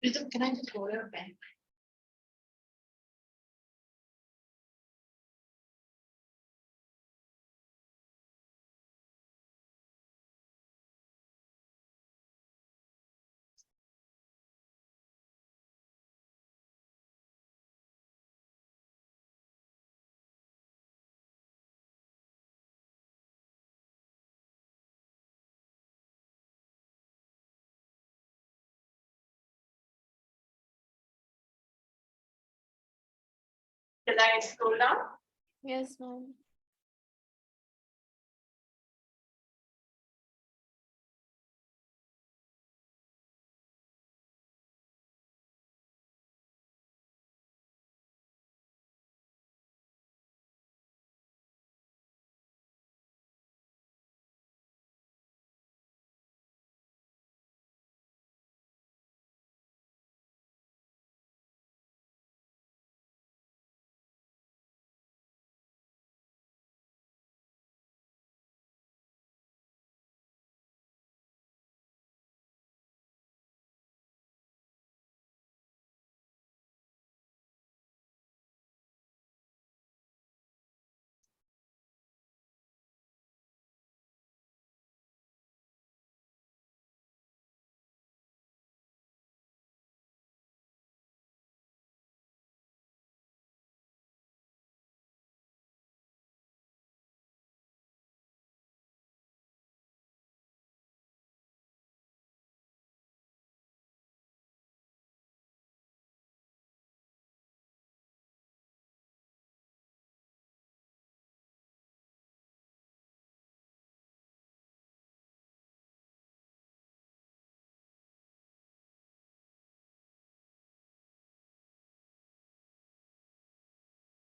Rhythm, can I just borrow a pen? Can I scroll down? Yes, ma'am.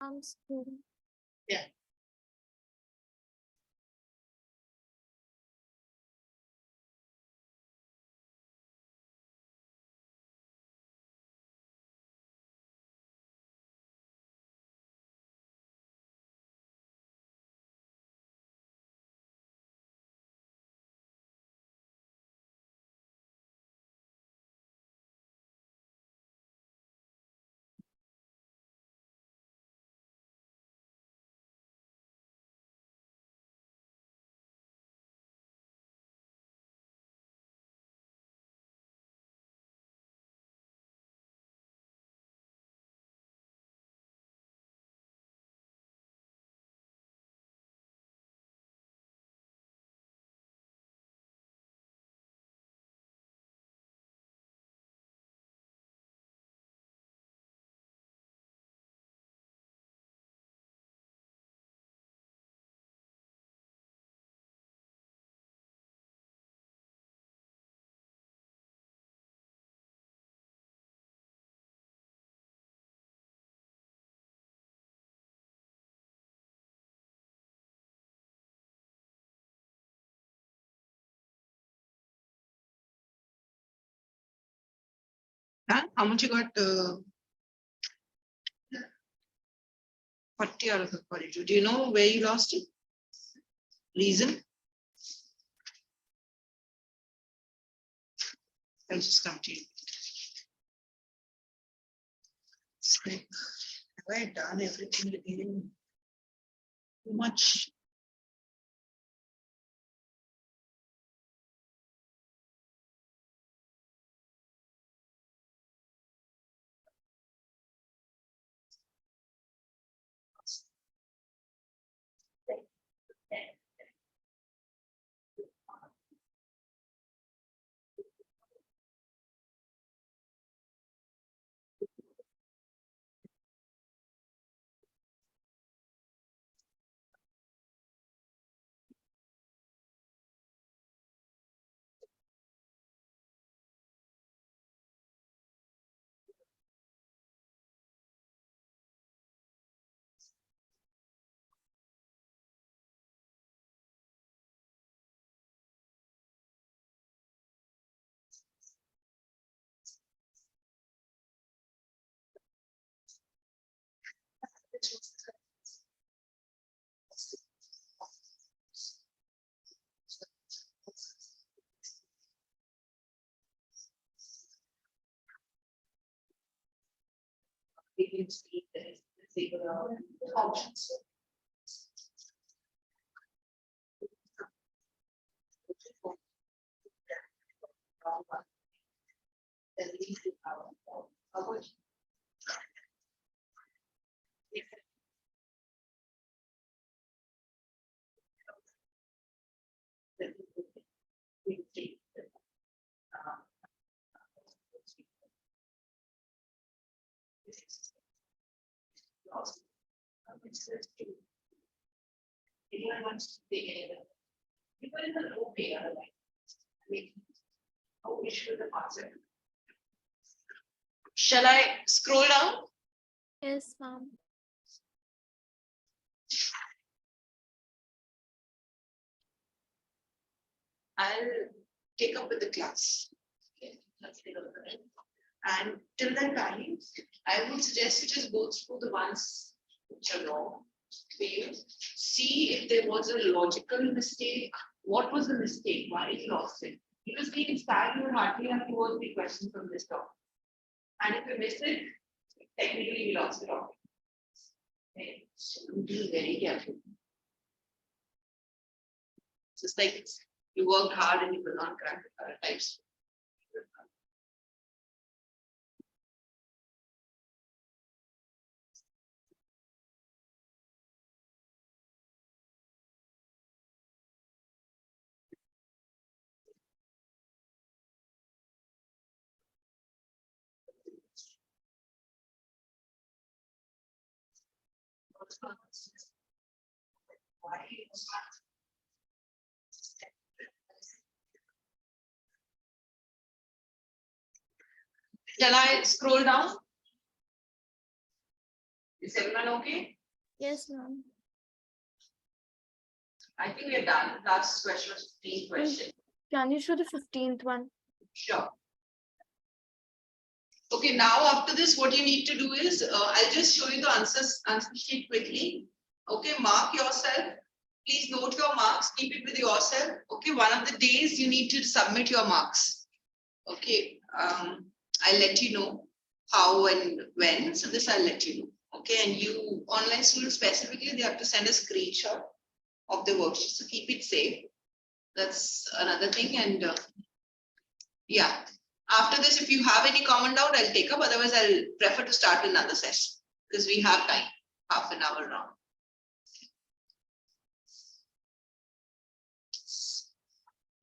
I'm scrolling. Yeah. Huh? How much you got? 40 out of the 42. Do you know where you lost it? Reason? I'll just come to you. It's like, have I done everything again? Too much. medium speed, there is zebra options. Then we do our anyone wants to take it. People in the low pay are like, I mean, how we should the concept. Shall I scroll down? Yes, ma'am. I'll take up with the class. Okay, let's take a look at it. And till that time, I would suggest you just go through the ones which are wrong. Fail. See if there was a logical mistake. What was the mistake? Why you lost it? Because being inspired, you would hardly have 2 or 3 questions from this topic. And if you miss it, technically we lost it all. Okay, so be very careful. Just like you worked hard and you could not crack the types. Shall I scroll down? Is everyone okay? Yes, ma'am. I think we are done. Last question was 15th question. Can you show the 15th one? Sure. Okay, now after this, what you need to do is, I'll just show you the answer sheet quickly. Okay, mark yourself. Please note your marks, keep it with yourself. Okay, one of the days you need to submit your marks. Okay, I'll let you know how and when. So this I'll let you know. Okay, and you online students specifically, they have to send a screenshot of the worksheet. So keep it safe. That's another thing. And yeah, after this, if you have any comment out, I'll take up. Otherwise, I'll prefer to start another session because we have time, half an hour now.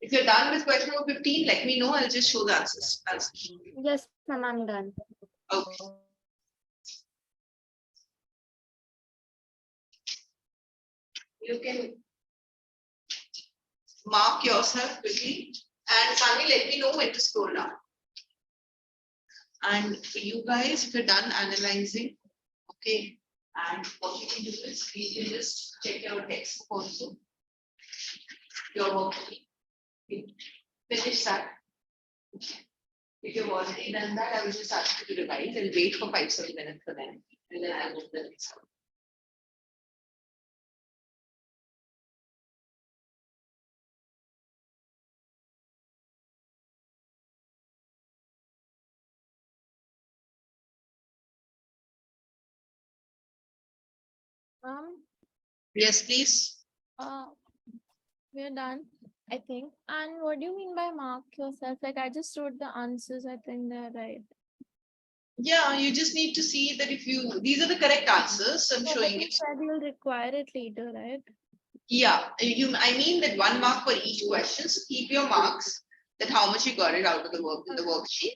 If you're done with question number 15, let me know. I'll just show the answers. Yes, ma'am, I'm done. Okay. You can mark yourself quickly and Sunny, let me know when to scroll down. And for you guys, if you're done analyzing, okay, and what you can do is you can just check your textbook also. Your worksheet. Finish that. If you've already done that, I will just ask you to revise and wait for 5-7 minutes for them. And then I'll move the next one. Yes, please. We're done, I think. And what do you mean by mark yourself? Like I just wrote the answers. I think they're right. Yeah, you just need to see that if you, these are the correct answers. I'm So showing you it. said you'll require it later, right? Yeah, I mean that 1 mark for each question. So keep your marks that how much you got it out of the work in the worksheet.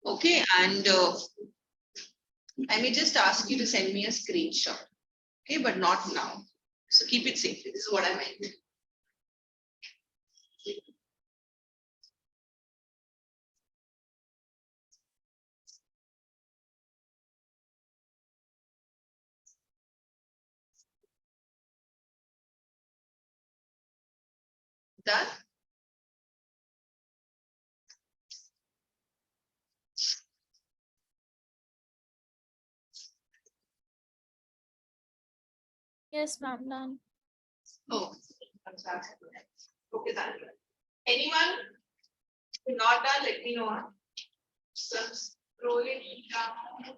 Okay, and I may just ask you to send me a screenshot. Okay, but not now. So keep it safe. This is what I meant. Done? Yes, ma'am, done. Oh, okay, done. Anyone who not done, let me know. So scrolling down.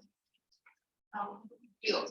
Clear.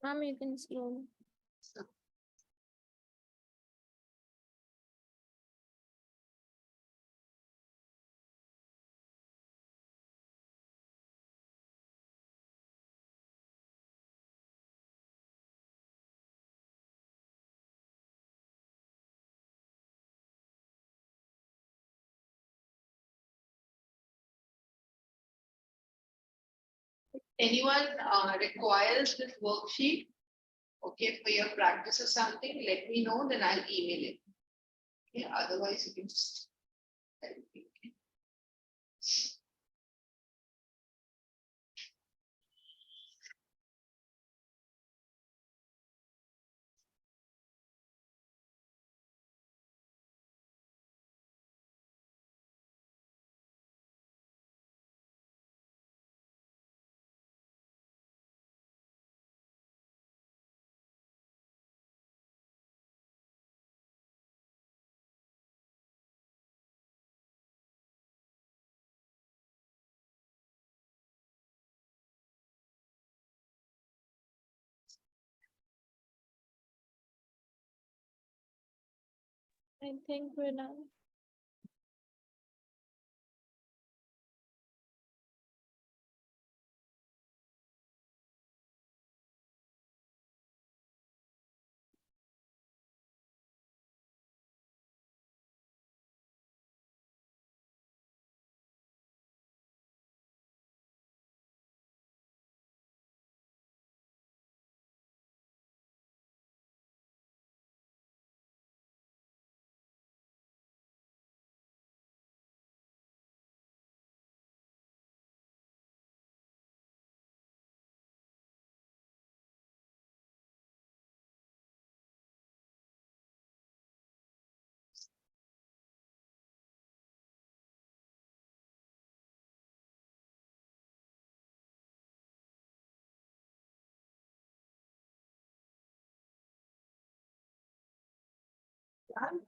Ma'am, you can scroll. Anyone requires this worksheet, okay, for your practice or something, let me know, then I'll email it. Okay, otherwise you can just. I think we're done.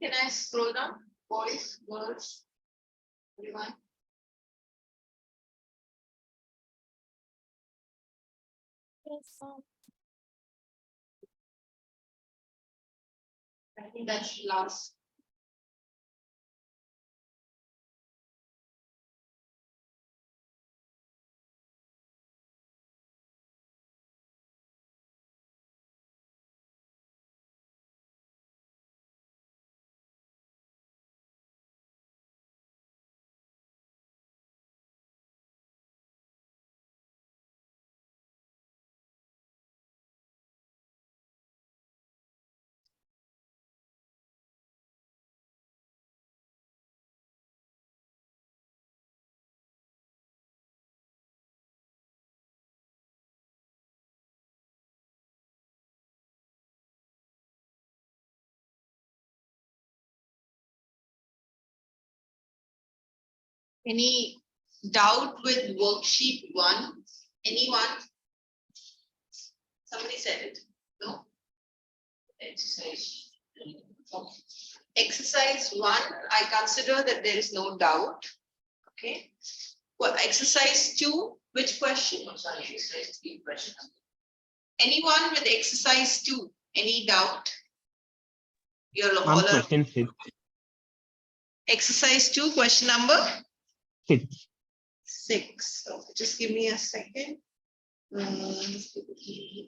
Can I scroll down? Boys, girls, everyone? Yes, I think that's last. Any doubt with worksheet 1? Anyone? Somebody said it, no? Exercise. Exercise 1, I consider that there is no doubt. Okay. Well, exercise 2, which question? Sorry, exercise 3 question. Anyone with exercise 2, any doubt? You're all Ma'am, question 6. Exercise 2, question number 6. 6. So just give me a second. Number 17.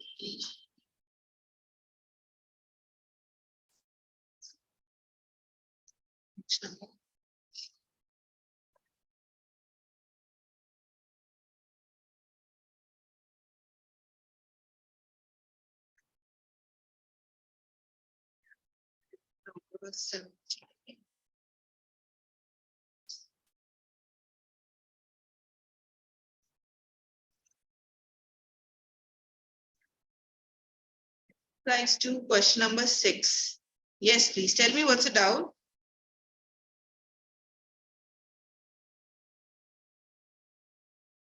Exercise 2, question number 6. Yes, please tell me what's the doubt.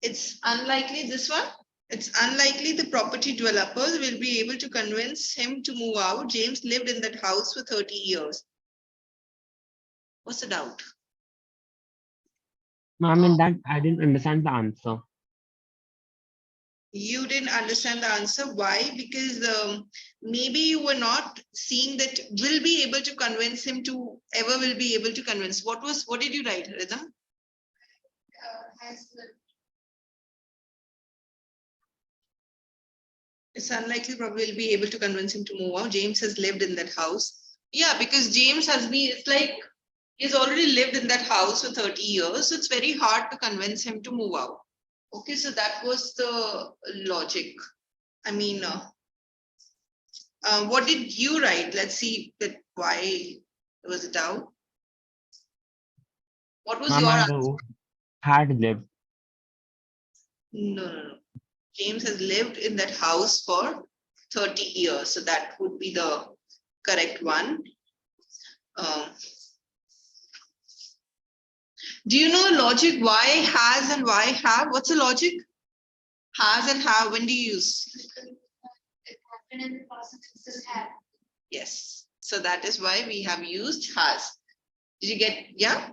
It's unlikely this one. It's unlikely the property developers will be able to convince him to move out. James lived in that house for 30 years. What's the doubt? Ma'am, in that I didn't understand the answer. You didn't understand the answer. Why? Because maybe you were not seeing that will be able to convince him to ever will be able to convince. What did you write, Rhythm? Has the It's unlikely probably will be able to convince him to move out. James has lived in that house. Yeah, because James has been, it's like he's already lived in that house for 30 years. So it's very hard to convince him to move out. Okay, so that was the logic. I mean, what did you write? Let's see that why there was a doubt. What was Ma'am, your I answer? wrote had lived. No. James has lived in that house for 30 years. So that would be the correct one. Do you know logic? Why has and why have? What's the logic? Has and have. When do you use? it happened in the past tense have. Yes. So that is why we have used has. Did you get? Yeah.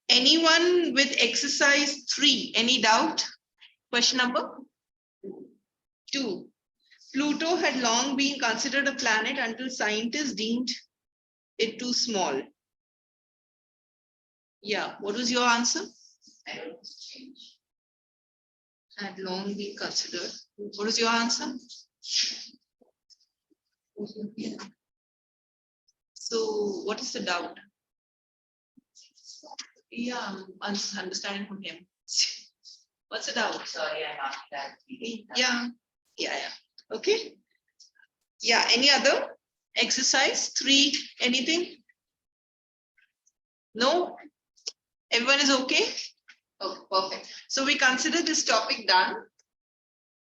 Anyone with exercise 3? Any doubt? Question number 2. Pluto had long been considered a planet until scientists deemed it too small. Yeah, what was your answer? I don't know. Had long been considered. What was your answer? So what is the doubt? Yeah, I'm understanding from him. What's the doubt? Sorry, I asked that. Yeah. Okay. Yeah, any other exercise 3, anything? No? Everyone is okay? Okay, perfect. So we consider this topic done.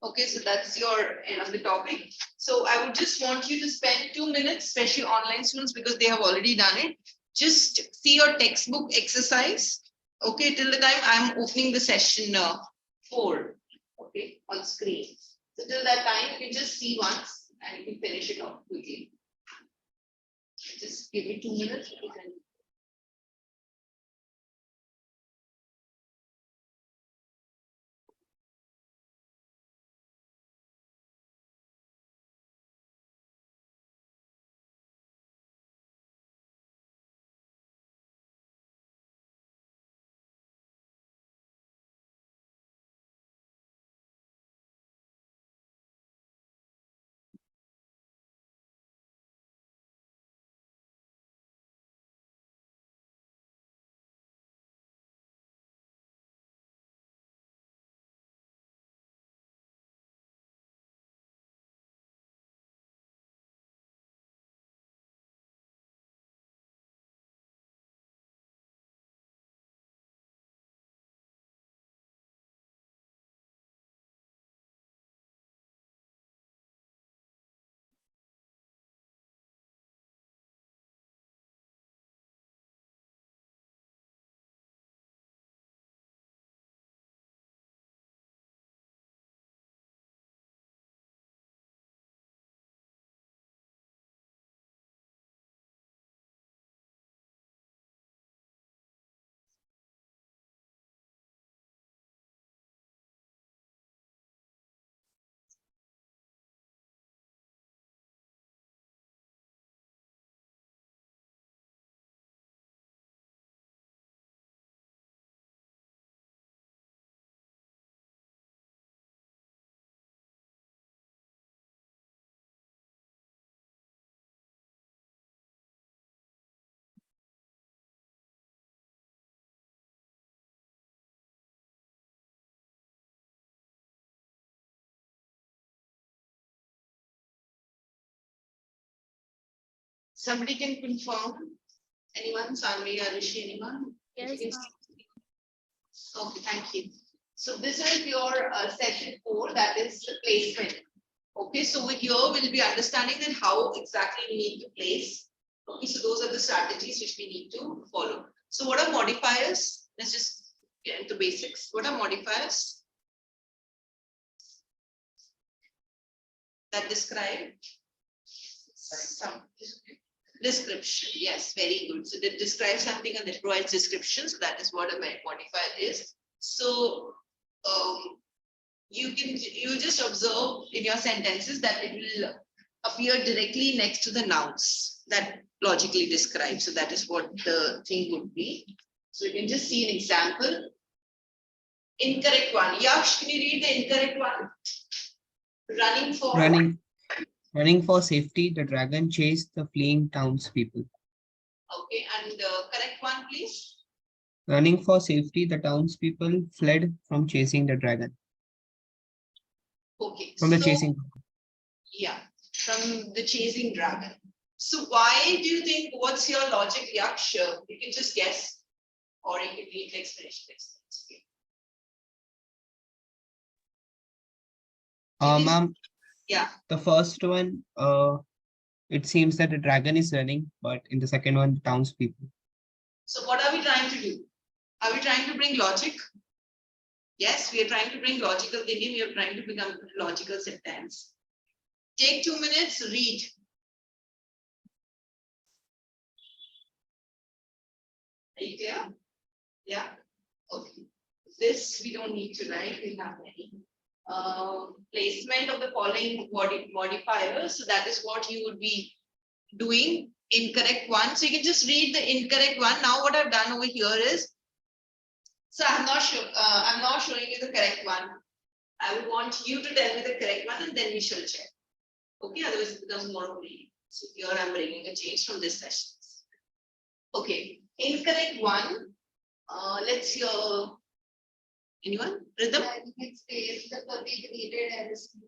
Okay, so that's your end of the topic. So I would just want you to spend 2 minutes, especially online students, because they have already done it. Just see your textbook exercise. Okay, till the time I'm opening the session 4. Okay, on screen. So till that time, you can just see once and you can finish it off quickly. Just give me 2 minutes. Somebody can confirm? Anyone? Sanvi, Arishi, anyone? If you Yes, can ma'am. see. Okay, thank you. So this is your session 4, that is the placement. Okay, so over here we'll be understanding that how exactly we need to place. Okay, so those are the strategies which we need to follow. So what are modifiers? Let's just get into basics. What are modifiers that describe some description? Yes, very good. So they describe something and that provides description. So that is what a modifier is. So you just observe in your sentences that it will appear directly next to the nouns that logically describe. So that is what the thing would be. So you can just see an example. Incorrect one. Yaksh, can you read the incorrect one? Running for safety, the dragon chased the fleeing townspeople. Okay, and correct one, please. Running for safety, the townspeople fled from chasing the dragon. Okay, From the so, chasing. yeah, from the chasing dragon. So why do you think, what's your logic, Yaksh? You can just guess, or you can read the explanation. Ma'am, Yeah. the first one, it seems that the dragon is running, but in the second one, the townspeople. So what are we trying to do? Are we trying to bring logic? Yes, we are trying to bring logical thinking. We are trying to become logical sentence. Take 2 minutes, read. Are you clear? Yeah. Okay. This we don't need to write. We have many. Placement of the following modifiers. So that is what you would be doing. Incorrect one. So you can just read the incorrect one. Now what I've done over here is, so I'm not sure. I'm not showing you the correct one. I would want you to tell me the correct one, and then we shall check. Okay, otherwise it becomes more of a reading. So here I'm bringing a change from this session. Okay, incorrect one. Let's hear. Anyone? Rhythm? It says the puppy greeted Alison.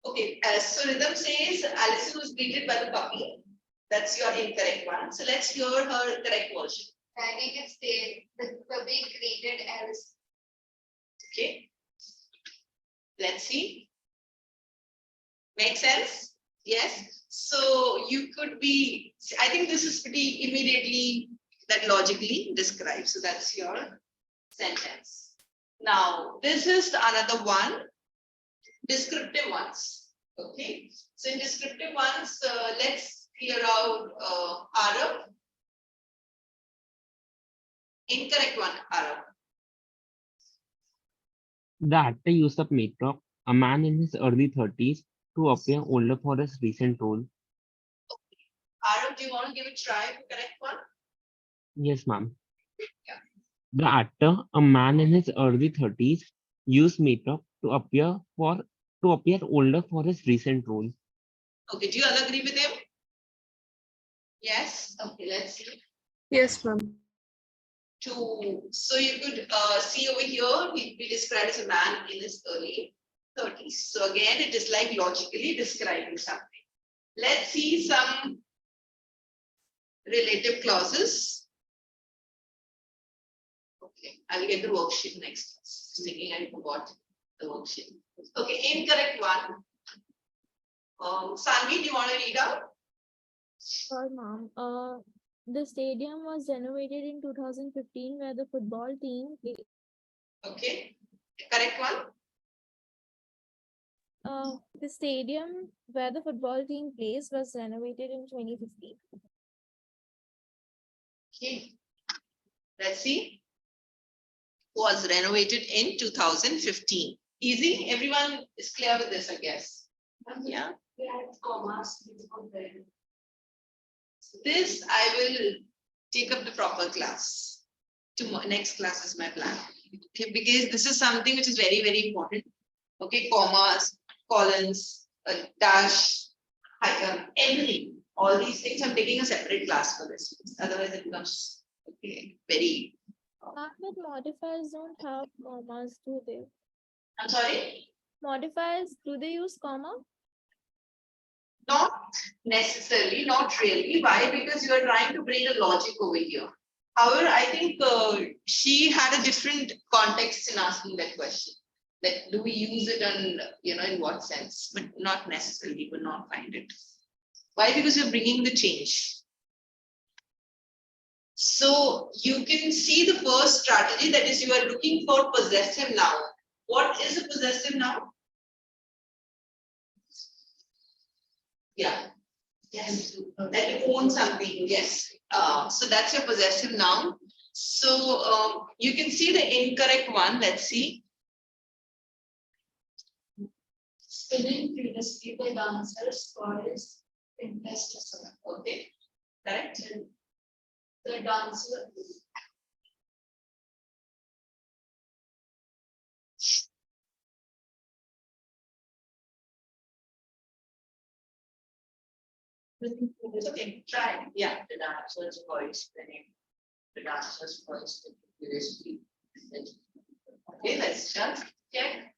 Okay, so Rhythm says Alison was greeted by the puppy. That's your incorrect one. So let's hear her correct version. Panic it says the puppy greeted Alison. Okay. Let's see. Make sense? Yes. So you could be, I think this is pretty immediately that logically described. So that's your sentence. Now, this is another one, descriptive ones. Okay. So in descriptive ones, let's clear out Arab. Incorrect one, Arab. The actor used up makeup, a man in his early 30s, to appear older for his recent role. Arab, do you want to give it a try for correct one? Yes, ma'am. Yeah. The actor, a man in his early 30s, used makeup to appear older for his recent role. Okay, do you all agree with him? Yes. Okay, let's see. Yes, ma'am. So you could see over here, he'd be described as a man in his early 30s. So again, it is like logically describing something. Let's see some relative clauses. Okay, I'll get the worksheet next. Just thinking I forgot the worksheet. Okay, incorrect one. Sanvi, do you want to read out? Sure, ma'am. The stadium was renovated in 2015 where the football team played. Okay, correct one. The stadium where the football team plays was renovated in 2015. Okay, let's see. Was renovated in 2015. Easy, everyone is clear with this, I guess. Yeah. We had commas. This I will take up the proper class. Tomorrow, next class is my plan. Okay, because this is something which is very, very important. Okay, commas, colons, dash, everything. All these things, I'm taking a separate class for this. Otherwise, it becomes okay, very. But modifiers don't have commas, do they? I'm sorry? Modifiers, do they use comma? Not necessarily, not really. Why? Because you are trying to bring a logic over here. However, I think she had a different context in asking that question. That do we use it and in what sense? But not necessarily, would not find it. Why? Because you're bringing the change. So you can see the first strategy, that is you are looking for possessive noun. What is a possessive noun? Yeah. Yes, that you own something, yes. So that's your possessive noun. So you can see the incorrect one, let's see. Spinning previously the dancer's voice impressed us. Okay, correct. And the dancer. Okay, try. Yeah, the dancer's voice, the dancer's voice previously. Okay, let's just check.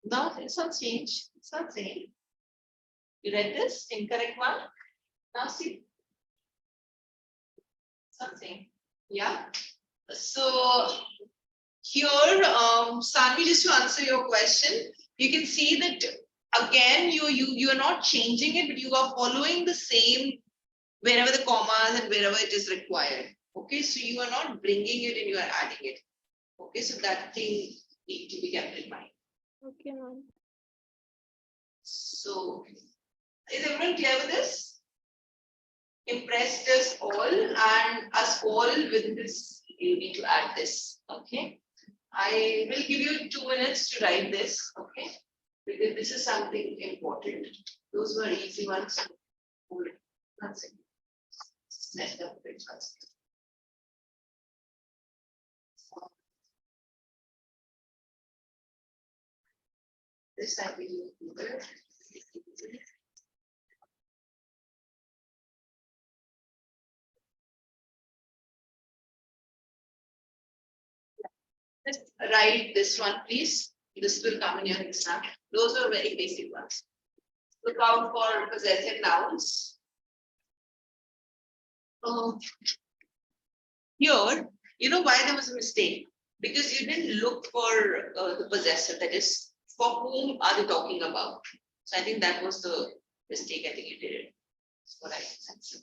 No, it's not change. It's not saying. You read this incorrect one. Now see. Something. Yeah. So here, Sanvi, just to answer your question, you can see that again, you are not changing it, but you are following the same wherever the commas and wherever it is required. Okay, so you are not bringing it and you are adding it. Okay, so that thing need to be kept in mind. Okay, ma'am. So is everyone clear with this? Impressed us all, and us all with this, you need to add this. Okay, I will give you 2 minutes to write this. Okay, because this is something important. Those were easy ones. That's it. Messed up a bit first. This I will do Google. Just write this one, please. This will come in your exam. Those are very basic ones. Look out for possessive nouns. Here, you know why there was a mistake? Because you didn't look for the possessive, that is, for whom are they talking about? So I think that was the mistake. I think you did it. That's what I said.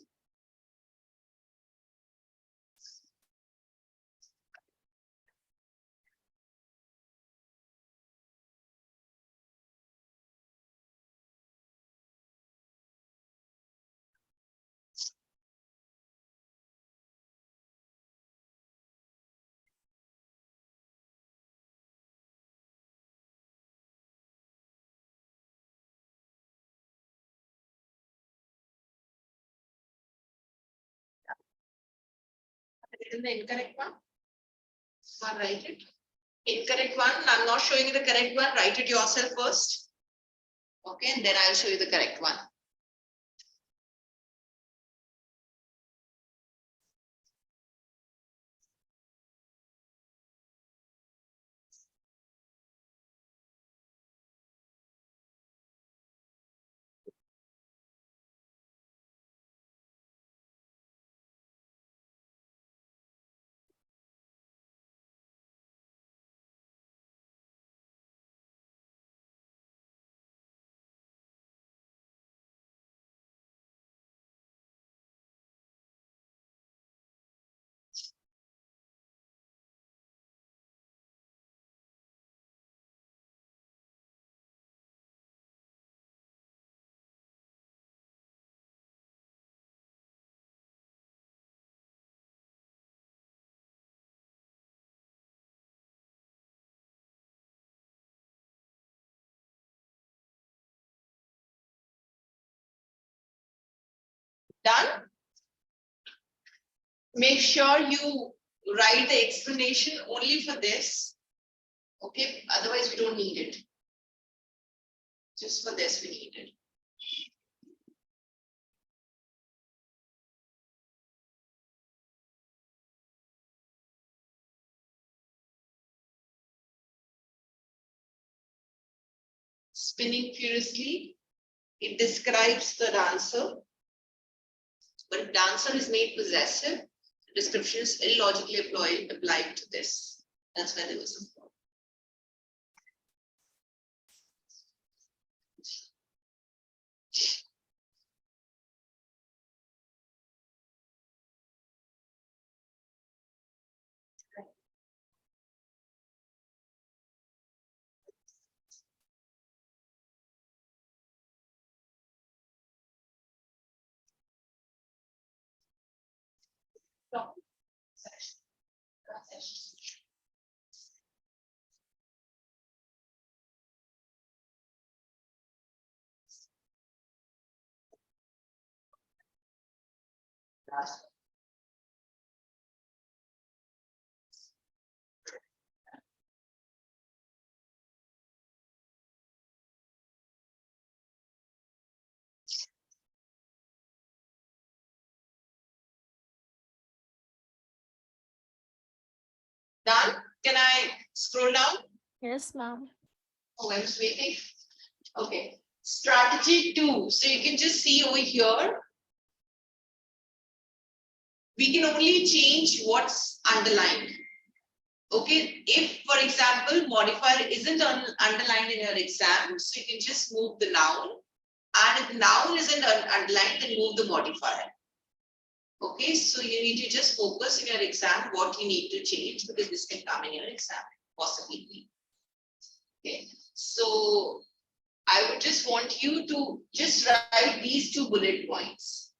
In the incorrect one. I'll write it. Incorrect one. I'm not showing you the correct one. Write it yourself first. Okay, and then I'll show you the correct one. Done? Make sure you write the explanation only for this. Okay, otherwise we don't need it. Just for this we need it. spinning furiously. It describes the dancer. But if dancer is made possessive, the description is illogically applied to this. That's where there was a problem. Done? Can I scroll down? Yes, ma'am. Oh, I was waiting. Okay. Strategy 2. So you can just see over here. We can only change what's underlined. Okay. If, for example, modifier isn't underlined in your exam, so you can just move the noun. And if noun isn't underlined, then move the modifier. Okay, so you need to just focus in your exam what you need to change, because this can come in your exam, possibly. Okay, so I would just want you to just write these 2 bullet points.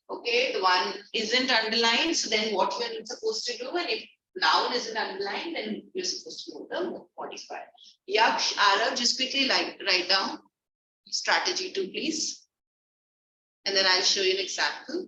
Okay, the one isn't underlined, so then what you're supposed to do, and if noun isn't underlined, then you're supposed to move the modifier. Yaksh, Arav, just quickly write down strategy 2, please. And then I'll show you an example.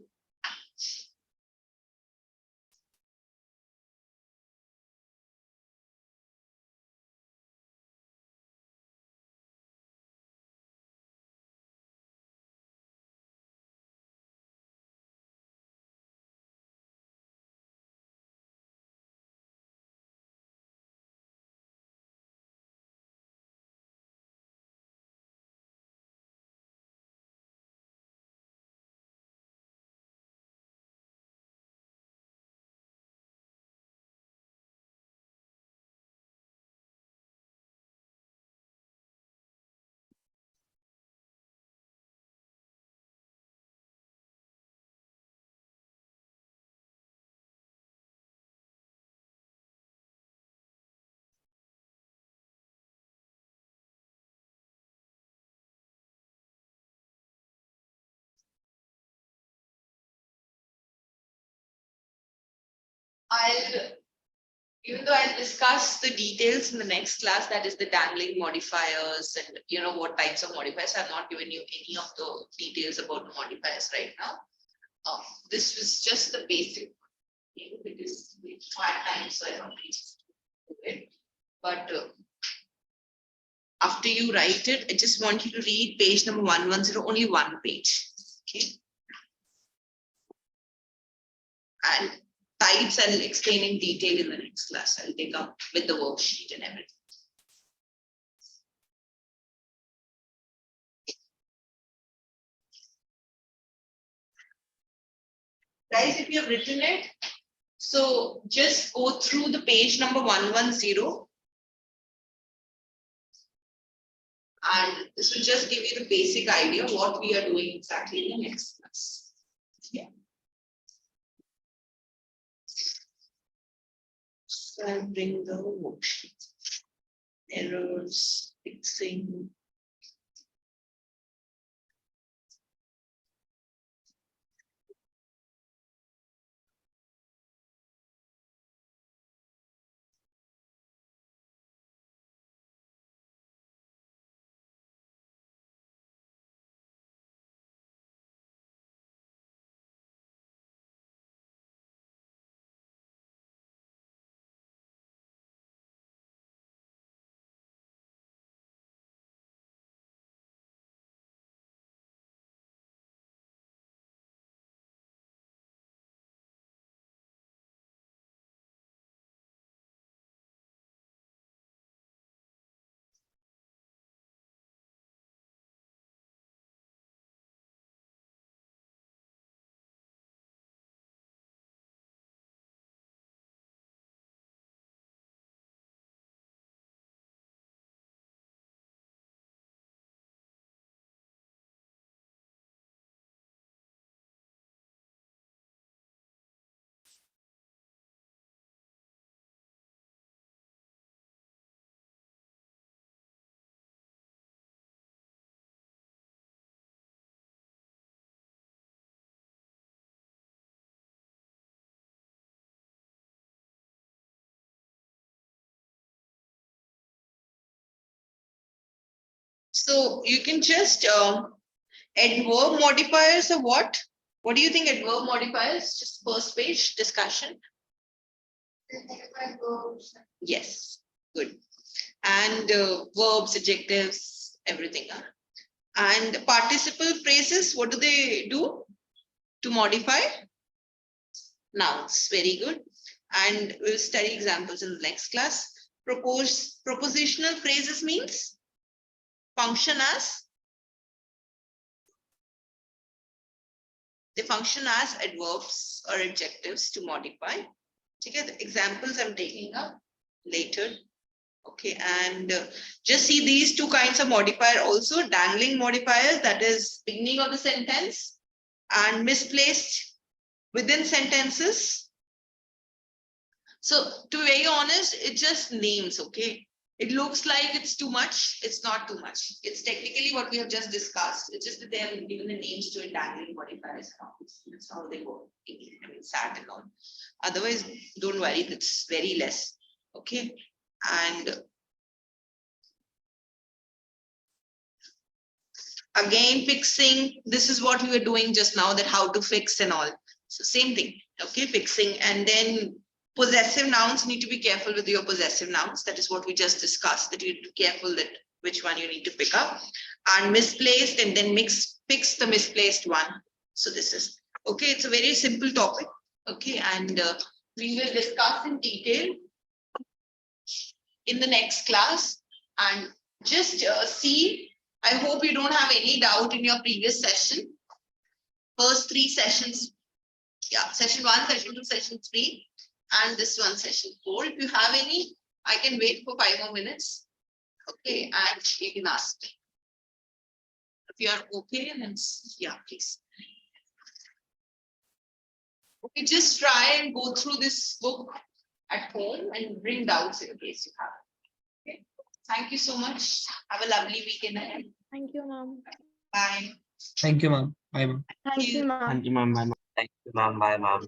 Even though I'll discuss the details in the next class, that is the dangling modifiers and what types of modifiers. I've not given you any of the details about the modifiers right now. This was just the basic, because we had time, so I don't need to do it. But after you write it, I just want you to read page number 110, only one page. Okay. And types I'll explain in detail in the next class. I'll take up with the worksheet and everything. Guys, if you have written it, so just go through the page number 110. And this will just give you the basic idea of what we are doing exactly in the next class. Yeah. So I'll bring the worksheet. Errors, fixing. So you can just adverb modifiers are what? What do you think adverb modifiers? Just first page discussion. Yes, good. And verbs, adjectives, everything. And participle phrases, what do they do to modify? Nouns, very good. And we'll study examples in the next class. Propositional phrases means function as, they function as adverbs or adjectives to modify. Okay, the examples I'm taking up later. Okay, and just see these two kinds of modifier also, dangling modifiers, that is beginning of the sentence, and misplaced within sentences. So to be very honest, it's just names, okay? It looks like it's too much, it's not too much. It's technically what we have just discussed. It's just that they have given the names to it, dangling modifiers. That's how they go. I mean, sat and all. Otherwise, don't worry, that's very less. Okay. And again, fixing, this is what we were doing just now, that how to fix and all. So same thing, okay, fixing. And then possessive nouns, need to be careful with your possessive nouns. That is what we just discussed, that you need to be careful that which one you need to pick up. And misplaced, and then fix the misplaced one. So this is, okay, it's a very simple topic. Okay, and we will discuss in detail in the next class. And just see, I hope you don't have any doubt in your previous session. First 3 sessions, yeah, session 1, session 2, session 3, and this one, session 4. If you have any, I can wait for 5 more minutes. Okay, and you can ask me. If you are okay, then yeah, please. Okay, just try and go through this book at home and bring doubts in case you have. Okay. Thank you so much. Have a lovely weekend ahead. Thank you, ma'am. Bye. Thank you, ma'am. Bye, ma'am. Thank you, ma'am. Thank you, ma'am. Bye, ma'am. Thank you, ma'am. Bye, ma'am.